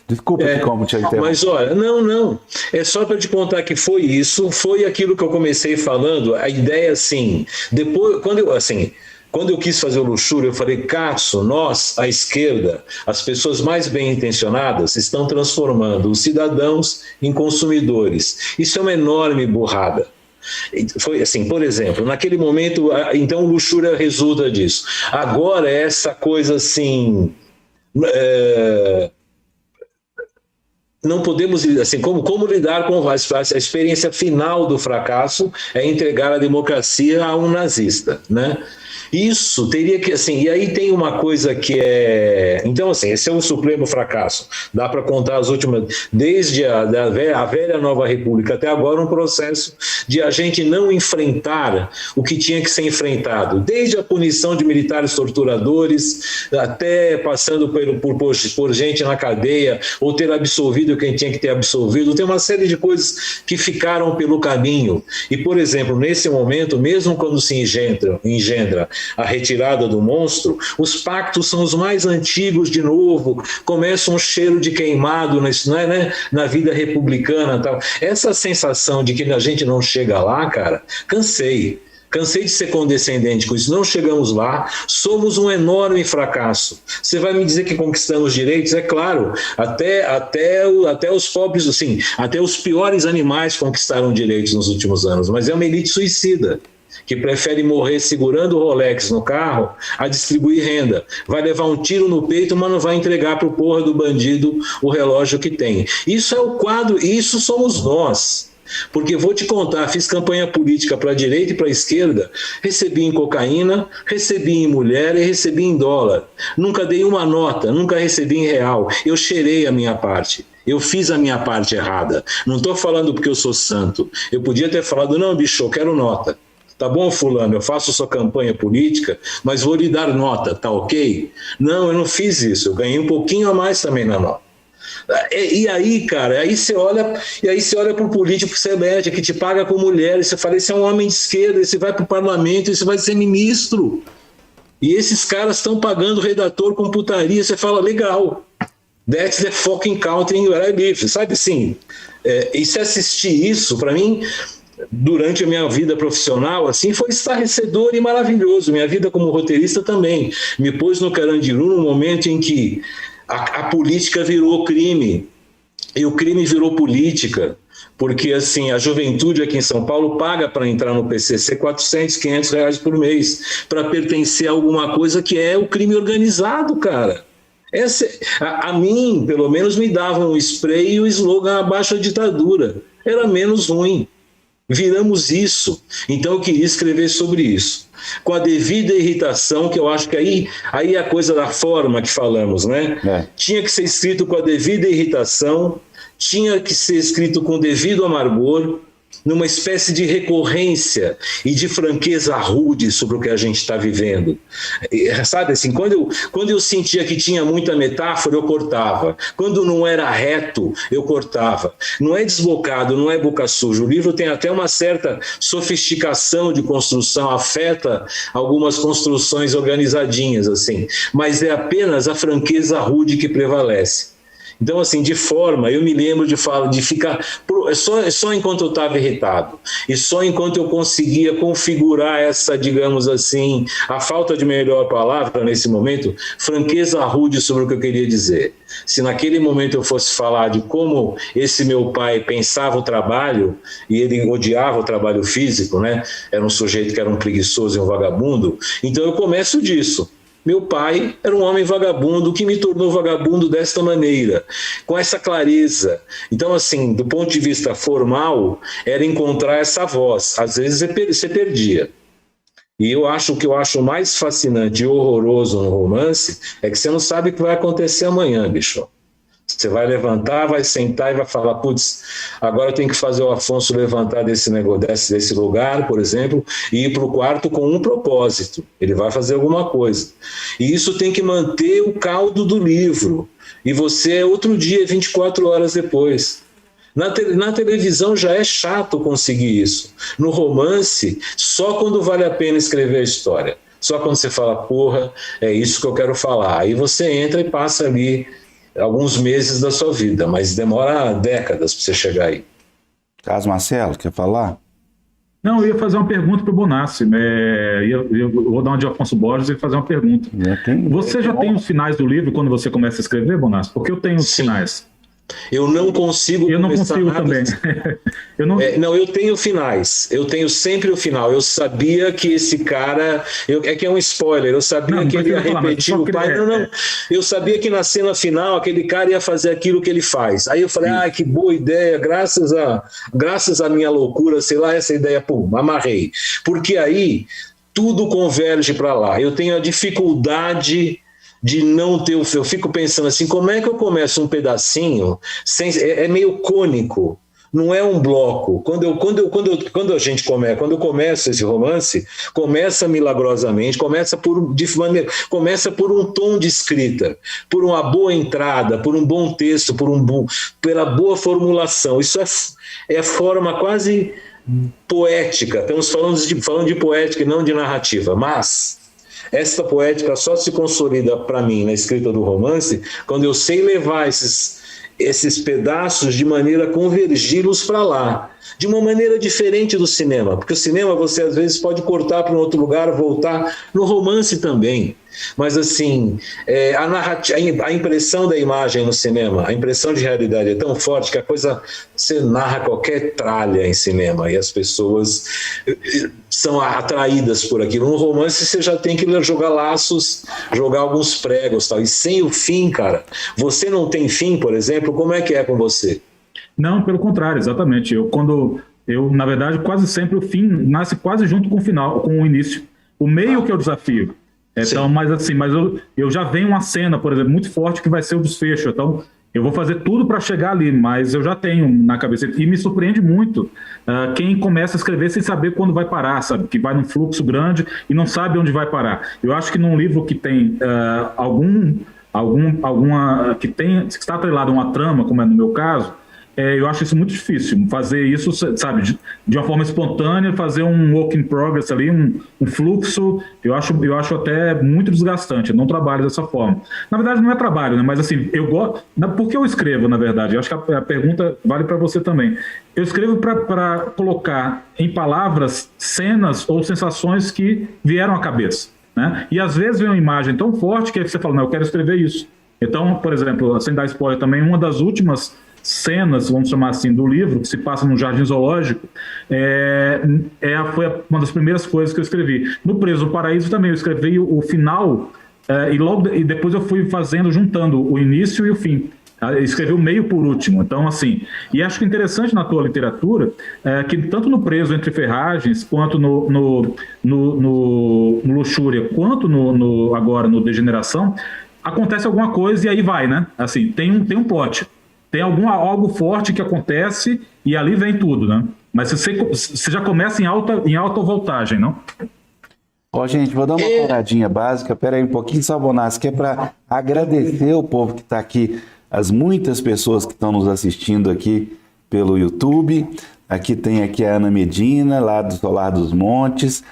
Desculpa que como tinha que ter. Mas olha, não. É só para te contar que foi aquilo que eu comecei falando. A ideia, assim, depois, quando eu quis fazer o Luxúria, eu falei, Cássio, nós, a esquerda, as pessoas mais bem intencionadas, estão transformando os cidadãos em consumidores. Isso é uma enorme burrada. Foi assim, por exemplo, naquele momento, então o Luxúria resulta disso. Agora essa coisa assim... não podemos, assim, como lidar com a experiência final do fracasso é entregar a democracia a um nazista, né? Isso teria que, assim, e aí tem uma coisa que então, assim, esse é o supremo fracasso. Dá para contar as últimas, desde a velha Nova República até agora, um processo de a gente não enfrentar o que tinha que ser enfrentado, desde a punição de militares torturadores, até passando por gente na cadeia, ou ter absolvido quem tinha que ter absolvido. Tem uma série de coisas que ficaram pelo caminho. E, por exemplo, nesse momento, mesmo quando se engendra a retirada do monstro, os pactos são os mais antigos de novo, começa um cheiro de queimado na vida republicana e tal. Essa sensação de que a gente não chega lá, cara, cansei de ser condescendente com isso, não chegamos lá, somos um enorme fracasso. Você vai me dizer que conquistamos direitos? É claro, até os pobres, assim, até os piores animais conquistaram direitos nos últimos anos, mas é uma elite suicida, que prefere morrer segurando o Rolex no carro a distribuir renda. Vai levar um tiro no peito, mas não vai entregar para o porra do bandido o relógio que tem. Isso é o quadro, isso somos nós. Porque vou te contar, fiz campanha política para a direita e para a esquerda, recebi em cocaína, recebi em mulher e recebi em dólar. Nunca dei uma nota, nunca recebi em real. Eu cheirei a minha parte. Eu fiz a minha parte errada. Não estou falando porque eu sou santo. Eu podia ter falado, não, bicho, eu quero nota. Tá bom, fulano, eu faço sua campanha política, mas vou lhe dar nota, tá ok? Não, eu não fiz isso, eu ganhei um pouquinho a mais também na nota. E aí, cara, aí você olha para o político que você elege, que te paga com mulher, e você fala, esse é um homem de esquerda, esse vai para o parlamento, esse vai ser ministro. E esses caras estão pagando redator com putaria, você fala, legal, that's the fucking country where I live, sabe assim? E se assistir isso, para mim, durante a minha vida profissional, assim, foi estarrecedor e maravilhoso. Minha vida como roteirista também me pôs no Carandiru num momento em que a política virou crime e o crime virou política, porque assim, a juventude aqui em São Paulo paga para entrar no PCC 400, 500 reais por mês para pertencer a alguma coisa que é o crime organizado, cara. A mim, pelo menos, me davam o spray e o slogan abaixo a ditadura. Era menos ruim. Viramos isso. Então eu queria escrever sobre isso. Com a devida irritação, que eu acho que aí é a coisa da forma que falamos, né? Tinha que ser escrito com a devida irritação, tinha que ser escrito com o devido amargor, numa espécie de recorrência e de franqueza rude sobre o que a gente está vivendo. Sabe assim, quando eu sentia que tinha muita metáfora, eu cortava. Quando não era reto, eu cortava. Não é desbocado, não é boca suja. O livro tem até uma certa sofisticação de construção, afeta algumas construções organizadinhas, assim. Mas é apenas a franqueza rude que prevalece. Então, assim, de forma, eu me lembro de ficar... Só enquanto eu estava irritado, e só enquanto eu conseguia configurar essa, digamos assim, a falta de melhor palavra nesse momento, franqueza rude sobre o que eu queria dizer. Se naquele momento eu fosse falar de como esse meu pai pensava o trabalho, e ele odiava o trabalho físico, né? Era um sujeito que era um preguiçoso e um vagabundo, então eu começo disso. Meu pai era um homem vagabundo que me tornou vagabundo desta maneira, com essa clareza. Então, assim, do ponto de vista formal, era encontrar essa voz. Às vezes você perdia. E eu acho que eu acho mais fascinante e horroroso no romance é que você não sabe o que vai acontecer amanhã, bicho. Você vai levantar, vai sentar e vai falar, putz, agora eu tenho que fazer o Afonso levantar desse lugar, por exemplo, e ir para o quarto com um propósito. Ele vai fazer alguma coisa. E isso tem que manter o caldo do livro. E você é outro dia, 24 horas depois. Na televisão já é chato conseguir isso. No romance, só quando vale a pena escrever a história. Só quando você fala, porra, é isso que eu quero falar. Aí você entra e passa ali alguns meses da sua vida, mas demora décadas para você chegar aí. Carlos Marcelo, quer falar? Não, eu ia fazer uma pergunta para o Bonassi. Eu vou dar uma de Afonso Borges e fazer uma pergunta. Você já tem os finais do livro quando você começa a escrever, Bonassi? Porque eu tenho os finais. Eu não consigo. Eu não consigo nada. também. Não, eu tenho finais. Eu tenho sempre o final. Eu sabia que esse cara... é que é um spoiler. Eu sabia que ele ia repetir o pai. Não. Eu sabia que na cena final aquele cara ia fazer aquilo que ele faz. Aí eu falei, que boa ideia. Graças à minha loucura, sei lá, essa ideia, pum, amarrei. Porque aí tudo converge para lá. Eu tenho a dificuldade de não ter eu fico pensando assim, como é que eu começo um pedacinho é meio cônico, não é um bloco. Quando eu começo esse romance, começa milagrosamente, começa por um tom de escrita, por uma boa entrada, por um bom texto, pela boa formulação. Isso é forma quase poética. Estamos falando de poética e não de narrativa, mas essa poética só se consolida para mim na escrita do romance quando eu sei levar esses pedaços de maneira a convergi-los para lá, de uma maneira diferente do cinema, porque o cinema você às vezes pode cortar para um outro lugar, voltar, no romance também, mas assim, a impressão da imagem no cinema, a impressão de realidade é tão forte que a coisa, você narra qualquer tralha em cinema e as pessoas são atraídas por aquilo. No romance você já tem que jogar laços, jogar alguns pregos, tal. E sem o fim, cara, você não tem fim, por exemplo, como é que é com você? Não, pelo contrário, exatamente. Na verdade, quase sempre o fim nasce quase junto com o final, com o início. O meio que é o desafio. Então, mas eu já venho uma cena, por exemplo, muito forte que vai ser o desfecho. Então, eu vou fazer tudo para chegar ali, mas eu já tenho na cabeça. E me surpreende muito quem começa a escrever sem saber quando vai parar, sabe? Que vai num fluxo grande e não sabe onde vai parar. Eu acho que num livro que tem que está atrelado a uma trama, como é no meu caso, eu acho isso muito difícil, fazer isso, sabe, de uma forma espontânea, fazer um work in progress ali, um fluxo, eu acho até muito desgastante, eu não trabalho dessa forma. Na verdade, não é trabalho, né? Mas assim, eu gosto... Por que eu escrevo, na verdade? Eu acho que a pergunta vale para você também. Eu escrevo para colocar em palavras cenas ou sensações que vieram à cabeça, né? E às vezes vem uma imagem tão forte que você fala, não, eu quero escrever isso. Então, por exemplo, sem dar spoiler também, uma das últimas cenas, vamos chamar assim, do livro, que se passa no Jardim Zoológico, foi uma das primeiras coisas que eu escrevi. No Preso do Paraíso também, eu escrevi o final, e depois eu fui juntando o início e o fim. Eu escrevi o meio por último. Então, assim, e acho que interessante na tua literatura que tanto no Preso Entre Ferragens, quanto no Luxúria, quanto agora no Degeneração, acontece alguma coisa e aí vai, né? Assim, tem um plot. Tem algo forte que acontece e ali vem tudo, né? Mas você já começa em alta voltagem, não? Ó, gente, vou dar uma paradinha básica. Pera aí um pouquinho, só, Bonassi, que é para agradecer o povo que está aqui, as muitas pessoas que estão nos assistindo aqui pelo YouTube. Aqui tem a Ana Medina, lá do Solar dos Montes,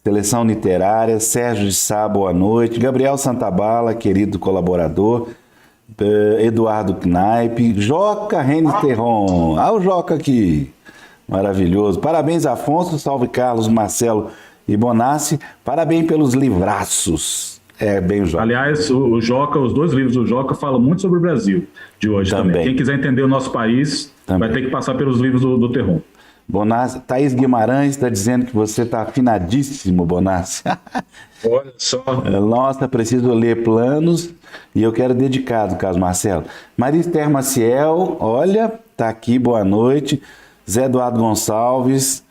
Seleção Literária, Sérgio de Sá, boa noite, Gabriel Santabala, querido colaborador, Eduardo Knaipe, Joca Renes Terron, o Joca aqui, maravilhoso, parabéns Afonso, salve Carlos, Marcelo e Bonassi, parabéns pelos livraços, bem o Joca. Aliás, o Joca, os dois livros do Joca falam muito sobre o Brasil de hoje também. Quem quiser entender o nosso país vai ter que passar pelos livros do Terron. Bonassi, Thaís Guimarães está dizendo que você está afinadíssimo, Bonassi. Olha só. Nossa, preciso ler Planos e eu quero dedicado, Carlos Marcelo. Maria Esther Maciel, olha, tá aqui, boa noite. Zé Eduardo Gonçalves,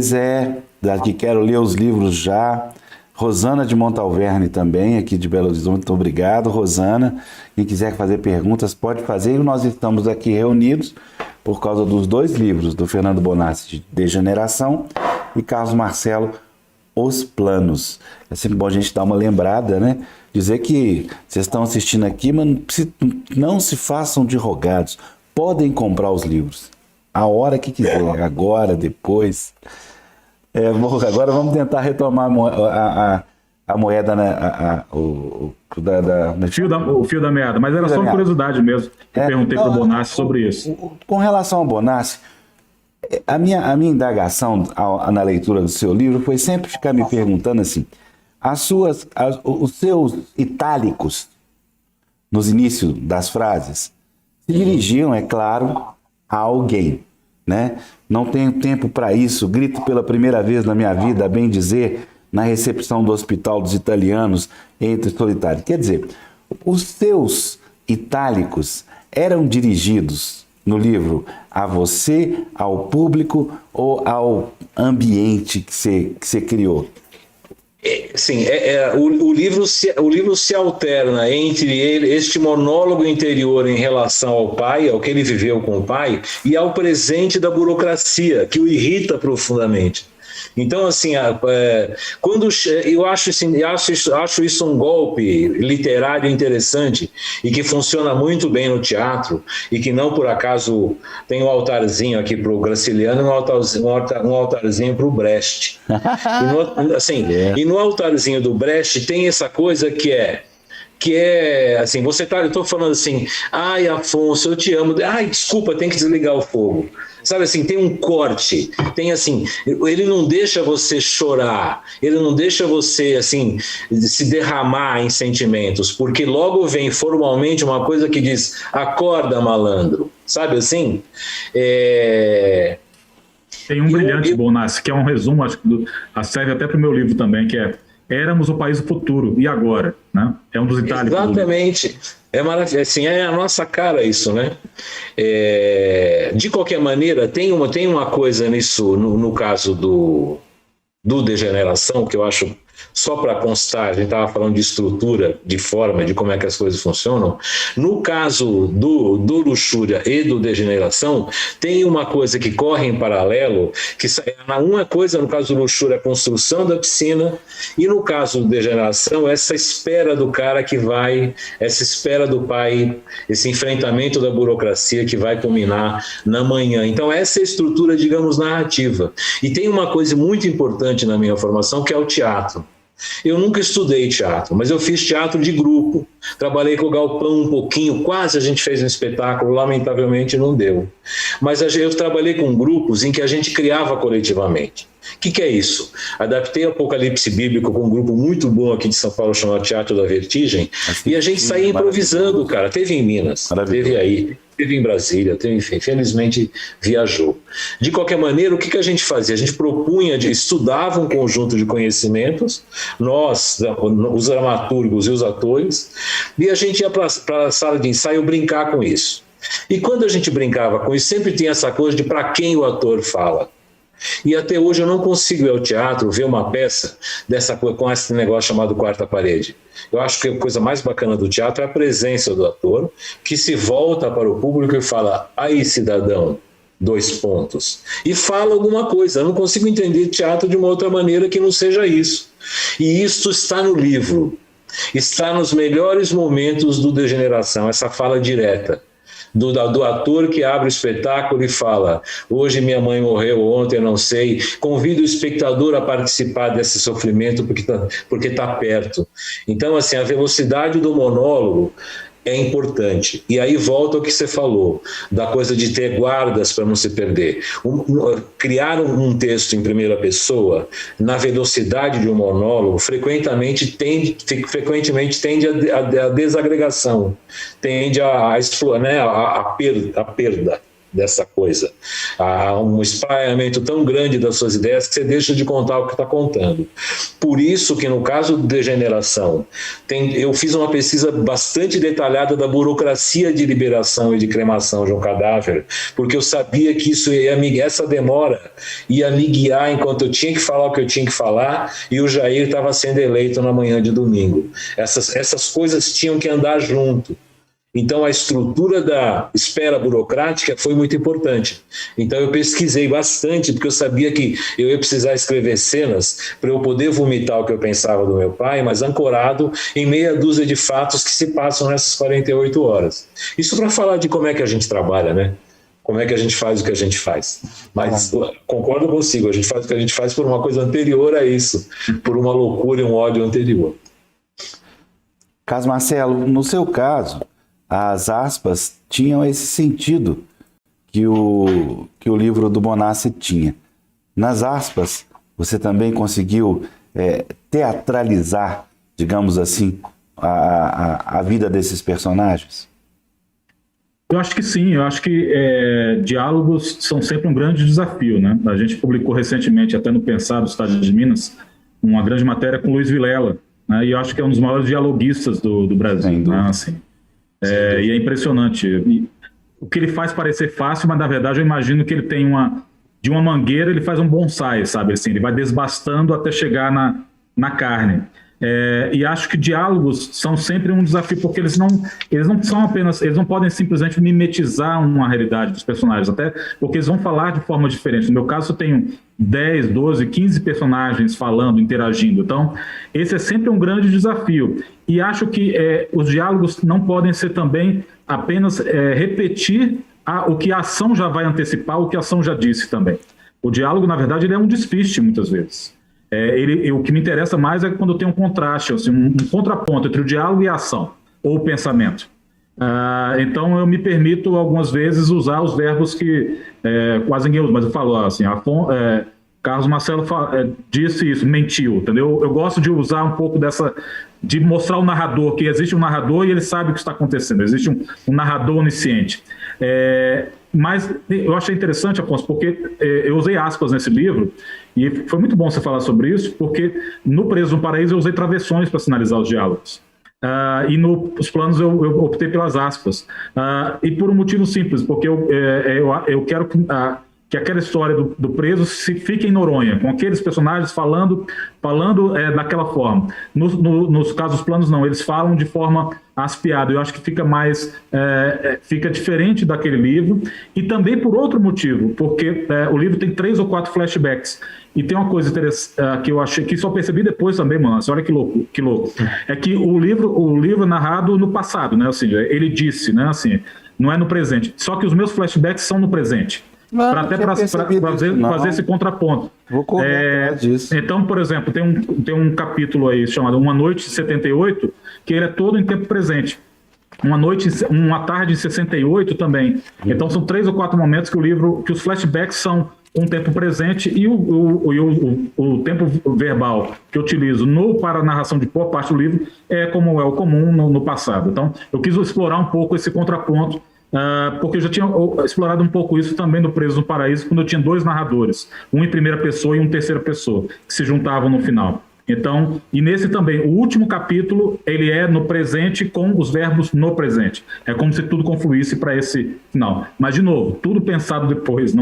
Zé, daqui quero ler os livros já. Rosana de Montalverne também, aqui de Belo Horizonte, muito obrigado, Rosana. Quem quiser fazer perguntas pode fazer e nós estamos aqui reunidos por causa dos dois livros do Fernando Bonassi, de Degeneração, e Carlos Marcelo, Os Planos. É sempre bom a gente dar uma lembrada, né? Dizer que vocês estão assistindo aqui, mas não se façam de rogados. Podem comprar os livros a hora que quiser, agora, depois. Agora vamos tentar retomar a moeda, né? O fio da meada, mas era só uma curiosidade mesmo. Eu perguntei para o Bonassi sobre isso. Com relação ao Bonassi, a minha indagação na leitura do seu livro foi sempre ficar me perguntando assim, os seus itálicos nos inícios das frases se dirigiam, é claro, a alguém, né? Não tenho tempo para isso, grito pela primeira vez na minha vida, a bem dizer, na recepção do Hospital dos Italianos, entre solitários. Quer dizer, os seus itálicos eram dirigidos no livro a você, ao público ou ao ambiente que você criou? Sim, o livro se alterna entre este monólogo interior em relação ao pai, ao que ele viveu com o pai, e ao presente da burocracia, que o irrita profundamente. Então, assim, quando eu acho isso um golpe literário interessante e que funciona muito bem no teatro e que não por acaso tem um altarzinho aqui para o Graciliano e um altarzinho para o Brecht. E no altarzinho do Brecht tem essa coisa que é assim, eu estou falando assim, ai Afonso, eu te amo, ai desculpa, tem que desligar o fogo, sabe assim, tem um corte, tem assim, ele não deixa você chorar, ele não deixa você assim, se derramar em sentimentos, porque logo vem formalmente uma coisa que diz, acorda malandro, sabe assim? Tem um brilhante, Bonassi, que é um resumo, acho que serve até para o meu livro também, que é éramos o país do futuro, e agora? Né? É um dos itálicos. Exatamente. É maravilhoso, assim, é a nossa cara isso, né? De qualquer maneira, tem uma coisa nisso, no caso do Degeneração, que eu acho, só para constar, a gente estava falando de estrutura, de forma, de como é que as coisas funcionam. No caso do Luxúria e do Degeneração, tem uma coisa que corre em paralelo, que uma coisa, no caso do Luxúria, é a construção da piscina, e no caso do Degeneração, essa espera do cara que vai, essa espera do pai, esse enfrentamento da burocracia que vai culminar na manhã. Então, essa é a estrutura, digamos, narrativa. E tem uma coisa muito importante na minha formação, que é o teatro. Eu nunca estudei teatro, mas eu fiz teatro de grupo, trabalhei com o Galpão um pouquinho, quase a gente fez um espetáculo, lamentavelmente não deu. Mas eu trabalhei com grupos em que a gente criava coletivamente. O que é isso? Adaptei Apocalipse Bíblico com um grupo muito bom aqui de São Paulo, chamado Teatro da Vertigem, e a gente saía improvisando, cara. Teve em Minas, teve aí, teve em Brasília, teve, enfim, felizmente viajou. De qualquer maneira, o que a gente fazia? A gente propunha, estudava um conjunto de conhecimentos, nós, os dramaturgos e os atores, e a gente ia para a sala de ensaio brincar com isso. E quando a gente brincava com isso, sempre tinha essa coisa de para quem o ator fala. E até hoje eu não consigo ir ao teatro ver uma peça com esse negócio chamado quarta parede. Eu acho que a coisa mais bacana do teatro é a presença do ator, que se volta para o público e fala: aí, cidadão, ... e fala alguma coisa. Eu não consigo entender teatro de uma outra maneira que não seja isso. E isso está no livro, está nos melhores momentos do Degeneração, essa fala direta. Do ator que abre o espetáculo e fala: hoje minha mãe morreu, ontem eu não sei. Convido o espectador a participar desse sofrimento porque tá perto. Então, assim, a velocidade do monólogo é importante. E aí volta ao que você falou, da coisa de ter guardas para não se perder. Criar um texto em primeira pessoa, na velocidade de um monólogo, frequentemente tende a desagregação, tende a perda dessa coisa. Há um espraiamento tão grande das suas ideias que você deixa de contar o que está contando. Por isso que no caso de Degeneração, eu fiz uma pesquisa bastante detalhada da burocracia de liberação e de cremação de um cadáver, porque eu sabia que essa demora ia me guiar enquanto eu tinha que falar o que eu tinha que falar e o Jair estava sendo eleito na manhã de domingo. Essas coisas tinham que andar junto. Então, a estrutura da espera burocrática foi muito importante. Então, eu pesquisei bastante, porque eu sabia que eu ia precisar escrever cenas para eu poder vomitar o que eu pensava do meu pai, mas ancorado em meia dúzia de fatos que se passam nessas 48 horas. Isso para falar de como é que a gente trabalha, né? Como é que a gente faz o que a gente faz. Mas concordo consigo, a gente faz o que a gente faz por uma coisa anterior a isso, por uma loucura e um ódio anterior. Carlos Marcelo, no seu caso, as aspas tinham esse sentido que o livro do Bonassi tinha. Nas aspas, você também conseguiu teatralizar, digamos assim, a vida desses personagens? Eu acho que sim, eu acho que diálogos são sempre um grande desafio, né? A gente publicou recentemente, até no Pensar do Estado de Minas, uma grande matéria com Luiz Vilela, né? E eu acho que é um dos maiores dialoguistas do Brasil, né? Assim, e é impressionante. E o que ele faz parecer fácil, mas na verdade eu imagino que ele tem de uma mangueira ele faz um bonsai, sabe? Assim, ele vai desbastando até chegar na carne. E acho que diálogos são sempre um desafio, porque eles não são apenas, eles não podem simplesmente mimetizar uma realidade dos personagens, até porque eles vão falar de forma diferente. No meu caso, eu tenho 10, 12, 15 personagens falando, interagindo. Então, esse é sempre um grande desafio. E acho que os diálogos não podem ser também apenas repetir o que a ação já vai antecipar, o que a ação já disse também. O diálogo, na verdade, ele é um despiste, muitas vezes. O que me interessa mais é quando tem um contraste, assim, um contraponto entre o diálogo e a ação, ou o pensamento. Então, eu me permito, algumas vezes, usar os verbos que quase ninguém usa, mas eu falo assim, Carlos Marcelo disse isso, mentiu, entendeu? Eu gosto de usar um pouco de mostrar o narrador, que existe um narrador e ele sabe o que está acontecendo, existe um narrador onisciente. Mas eu achei interessante, Afonso, porque eu usei aspas nesse livro, e foi muito bom você falar sobre isso, porque no Preso no Paraíso eu usei travessões para sinalizar os diálogos. E nos planos eu optei pelas aspas. E por um motivo simples, porque eu quero que aquela história do preso fique em Noronha, com aqueles personagens falando daquela forma. Nos casos planos, não, eles falam de forma aspiada. Eu acho que fica fica diferente daquele livro, e também por outro motivo, porque o livro tem 3 ou 4 flashbacks. E tem uma coisa interessante que eu achei, que só percebi depois também, mano. Olha que louco. É que o livro é narrado no passado, né? Ou seja, ele disse, né? Assim, não é no presente. Só que os meus flashbacks são no presente. Para fazer esse contraponto. Vou correr disso. Então, por exemplo, tem um capítulo aí chamado Uma Noite em 78, que ele é todo em tempo presente. Uma tarde em 68 também. Então são 3 ou 4 momentos que os flashbacks são um tempo presente, e o tempo verbal que eu utilizo para a narração de boa parte do livro é como é o comum no passado. Então eu quis explorar um pouco esse contraponto, porque eu já tinha explorado um pouco isso também no Preso no Paraíso, quando eu tinha 2 narradores, um em primeira pessoa e um em terceira pessoa, que se juntavam no final. Então, e nesse também, o último capítulo, ele é no presente com os verbos no presente. É como se tudo confluísse para esse final. Mas, de novo, tudo pensado depois,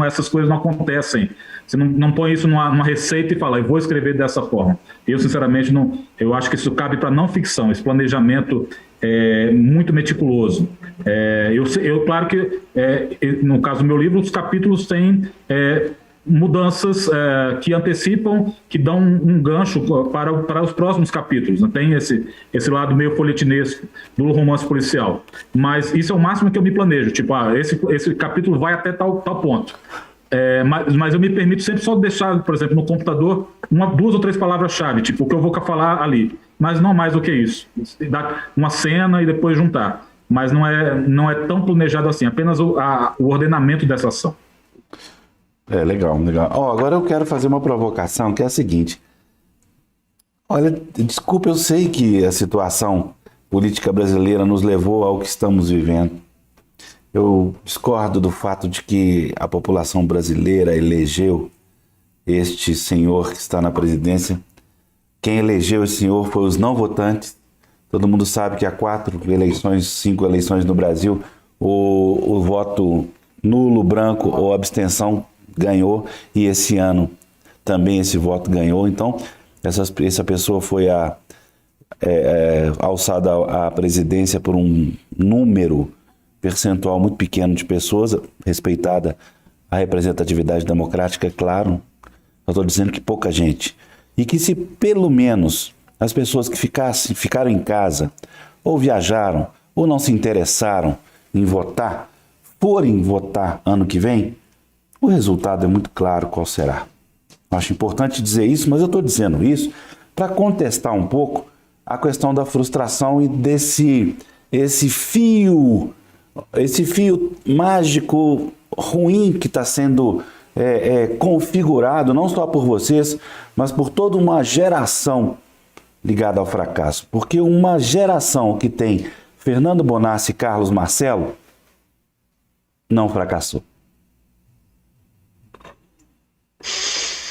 essas coisas não acontecem. Você não põe isso numa receita e fala, eu vou escrever dessa forma. Eu, sinceramente, eu acho que isso cabe para não ficção, esse planejamento muito meticuloso. Claro que, no caso do meu livro, os capítulos têm mudanças que antecipam, que dão um gancho para os próximos capítulos. Não tem esse lado meio folhetinesco do romance policial. Mas isso é o máximo que eu me planejo. Tipo, esse capítulo vai até tal ponto. Mas eu me permito sempre só deixar, por exemplo, no computador, 2 ou 3 palavras-chave, tipo, o que eu vou falar ali. Mas não mais do que isso. Dar uma cena e depois juntar. Mas não é tão planejado assim, apenas o ordenamento dessa ação. Legal. Agora eu quero fazer uma provocação, que é a seguinte. Olha, desculpa, eu sei que a situação política brasileira nos levou ao que estamos vivendo. Eu discordo do fato de que a população brasileira elegeu este senhor que está na presidência. Quem elegeu esse senhor foi os não votantes. Todo mundo sabe que há 5 eleições no Brasil, o voto nulo, branco ou abstenção ganhou, e esse ano também esse voto ganhou. Então, essa pessoa foi alçada à presidência por um número percentual muito pequeno de pessoas, respeitada a representatividade democrática, é claro. Eu estou dizendo que pouca gente. E que se pelo menos as pessoas que ficaram em casa, ou viajaram, ou não se interessaram em votar, forem votar ano que vem, o resultado é muito claro qual será. Acho importante dizer isso, mas eu estou dizendo isso para contestar um pouco a questão da frustração e esse fio mágico ruim que está sendo configurado, não só por vocês, mas por toda uma geração ligada ao fracasso. Porque uma geração que tem Fernando Bonassi e Carlos Marcelo não fracassou.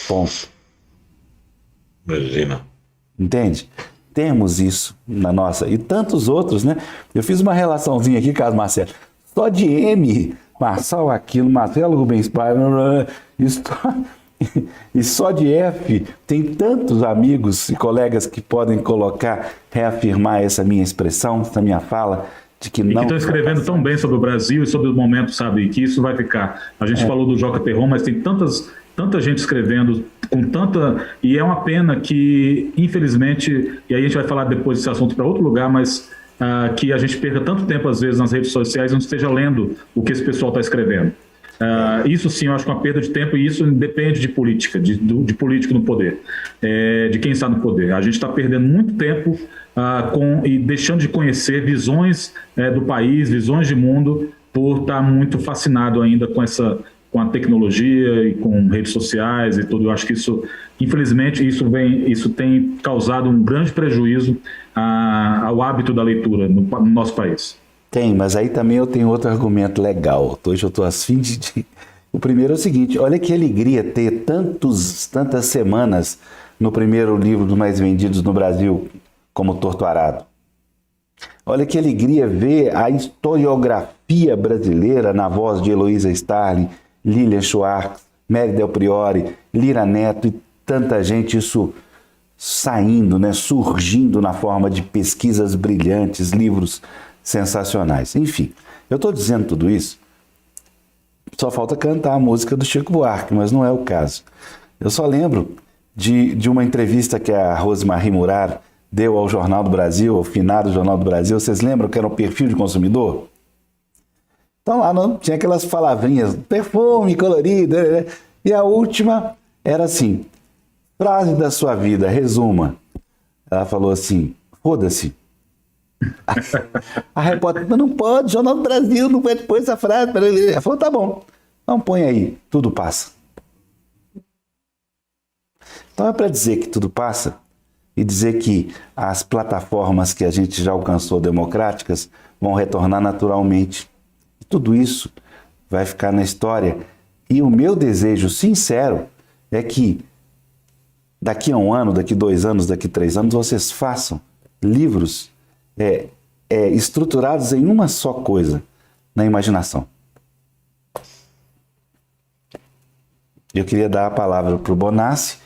Ponto. Imagina. Entende? Temos isso na nossa, e tantos outros, né? Eu fiz uma relaçãozinha aqui, Carlos Marcelo, só de M, Marçal Aquino, Marcelo Rubens Paiva, e só de F, tem tantos amigos e colegas que podem reafirmar essa minha expressão, essa minha fala, de que não... E que estão escrevendo tão bem sobre o Brasil e sobre o momento, sabe? E que isso vai ficar. A gente falou do Joca Terron, mas tem tanta gente escrevendo, e é uma pena que, infelizmente, e aí a gente vai falar depois desse assunto para outro lugar, mas que a gente perca tanto tempo, às vezes, nas redes sociais e não esteja lendo o que esse pessoal está escrevendo. Isso sim, eu acho que é uma perda de tempo, e isso depende de política, de político no poder, de quem está no poder. A gente está perdendo muito tempo e deixando de conhecer visões do país, visões de mundo, por estar muito fascinado ainda com a tecnologia e com redes sociais e tudo. Eu acho que isso, infelizmente, isso tem causado um grande prejuízo ao hábito da leitura no nosso país. Tem, mas aí também eu tenho outro argumento legal. Hoje eu estou afim de... O primeiro é o seguinte, olha que alegria ter tantas semanas no primeiro livro dos mais vendidos no Brasil, como Torto Arado. Olha que alegria ver a historiografia brasileira na voz de Heloísa Starling, Lilian Schwartz, Mary Del Priore, Lira Neto e tanta gente, isso saindo, né, surgindo na forma de pesquisas brilhantes, livros sensacionais. Enfim, eu estou dizendo tudo isso, só falta cantar a música do Chico Buarque, mas não é o caso. Eu só lembro de uma entrevista que a Rosemarie Murar deu ao Jornal do Brasil, ao finado Jornal do Brasil. Vocês lembram que era um perfil de consumidor? Então lá não tinha aquelas palavrinhas, perfume colorido, e a última era assim, frase da sua vida, resuma. Ela falou assim, foda-se. A repórter, não pode, Jornal do Brasil não pode pôr essa frase. Ela falou, tá bom, então põe aí, tudo passa. Então é para dizer que tudo passa e dizer que as plataformas que a gente já alcançou democráticas vão retornar naturalmente. Tudo isso vai ficar na história. E o meu desejo sincero é que daqui a 1 ano, daqui 2 anos, daqui 3 anos, vocês façam livros estruturados em uma só coisa, na imaginação. Eu queria dar a palavra para o Bonassi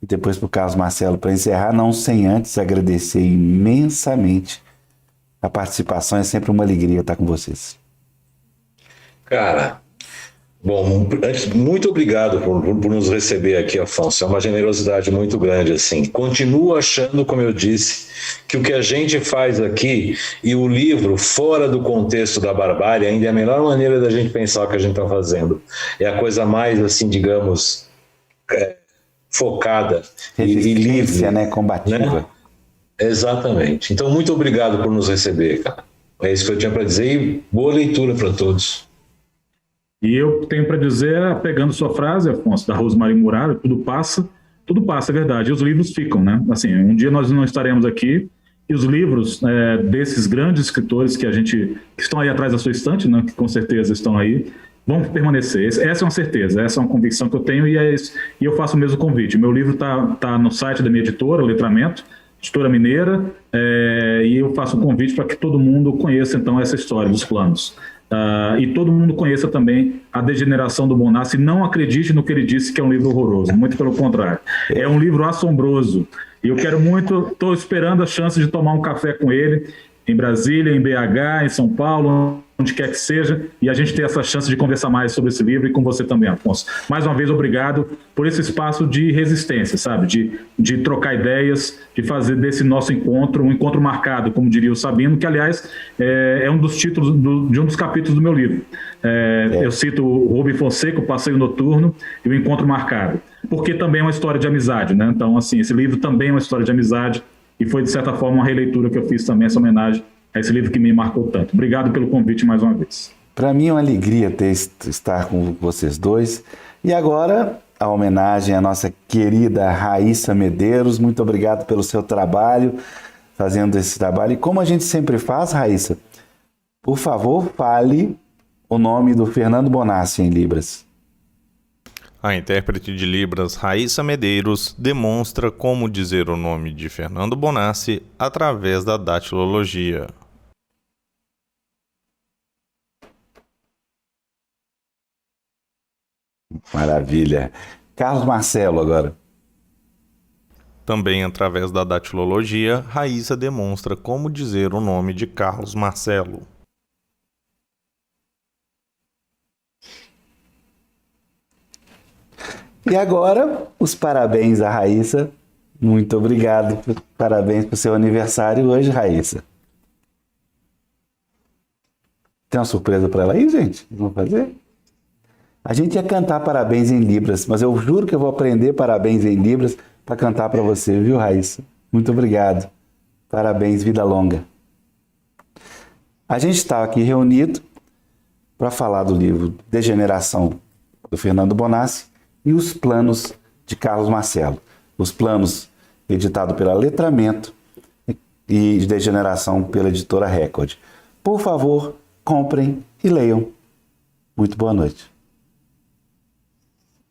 e depois para o Carlos Marcelo para encerrar, não sem antes agradecer imensamente a participação. É sempre uma alegria estar com vocês. Cara, bom, antes, muito obrigado por nos receber aqui, Afonso. É uma generosidade muito grande, assim. Continuo achando, como eu disse, que o que a gente faz aqui e o livro, fora do contexto da barbárie, ainda é a melhor maneira da gente pensar o que a gente está fazendo. É a coisa mais, assim, digamos, focada e livre, né? Combativa. Né? Exatamente. Então, muito obrigado por nos receber, cara. É isso que eu tinha para dizer e boa leitura para todos. E eu tenho para dizer, pegando sua frase, Afonso, da Rosemarie Murar, tudo passa, é verdade, e os livros ficam, né? Assim, um dia nós não estaremos aqui, e os livros desses grandes escritores que estão aí atrás da sua estante, né? Que com certeza estão aí, vão permanecer. Essa é uma certeza, essa é uma convicção que eu tenho, e eu faço o mesmo convite. Meu livro tá no site da minha editora, Letramento, editora mineira, e eu faço um convite para que todo mundo conheça, então, essa história dos planos. E todo mundo conheça também A Degeneração do Bonassi. Não acredite no que ele disse que é um livro horroroso, muito pelo contrário. É um livro assombroso. E eu quero muito, estou esperando a chance de tomar um café com ele, em Brasília, em BH, em São Paulo, onde quer que seja, e a gente ter essa chance de conversar mais sobre esse livro e com você também, Afonso. Mais uma vez, obrigado por esse espaço de resistência, sabe? De trocar ideias, de fazer desse nosso encontro, um encontro marcado, como diria o Sabino, que, aliás, é um dos títulos de um dos capítulos do meu livro. Eu cito o Rubem Fonseca, O Passeio Noturno e O Encontro Marcado, porque também é uma história de amizade, né? Então, assim, esse livro também é uma história de amizade e foi, de certa forma, uma releitura que eu fiz também, essa homenagem a esse livro que me marcou tanto. Obrigado pelo convite mais uma vez. Para mim é uma alegria estar com vocês dois. E agora, a homenagem à nossa querida Raíssa Medeiros. Muito obrigado pelo seu trabalho, fazendo esse trabalho. E como a gente sempre faz, Raíssa, por favor, fale o nome do Fernando Bonassi em Libras. A intérprete de Libras, Raíssa Medeiros, demonstra como dizer o nome de Fernando Bonassi através da datilologia. Maravilha. Carlos Marcelo agora. Também através da datilologia, Raíssa demonstra como dizer o nome de Carlos Marcelo. E agora, os parabéns à Raíssa. Muito obrigado. Parabéns para o seu aniversário hoje, Raíssa. Tem uma surpresa para ela aí, gente? Vamos fazer? A gente ia cantar parabéns em Libras, mas eu juro que eu vou aprender parabéns em Libras para cantar para você, viu, Raíssa? Muito obrigado. Parabéns, vida longa. A gente está aqui reunido para falar do livro Degeneração, do Fernando Bonassi, e Os Planos, de Carlos Marcelo. Os Planos, editado pela Letramento, e Degeneração pela editora Record. por favor, comprem e leiam. Muito boa noite.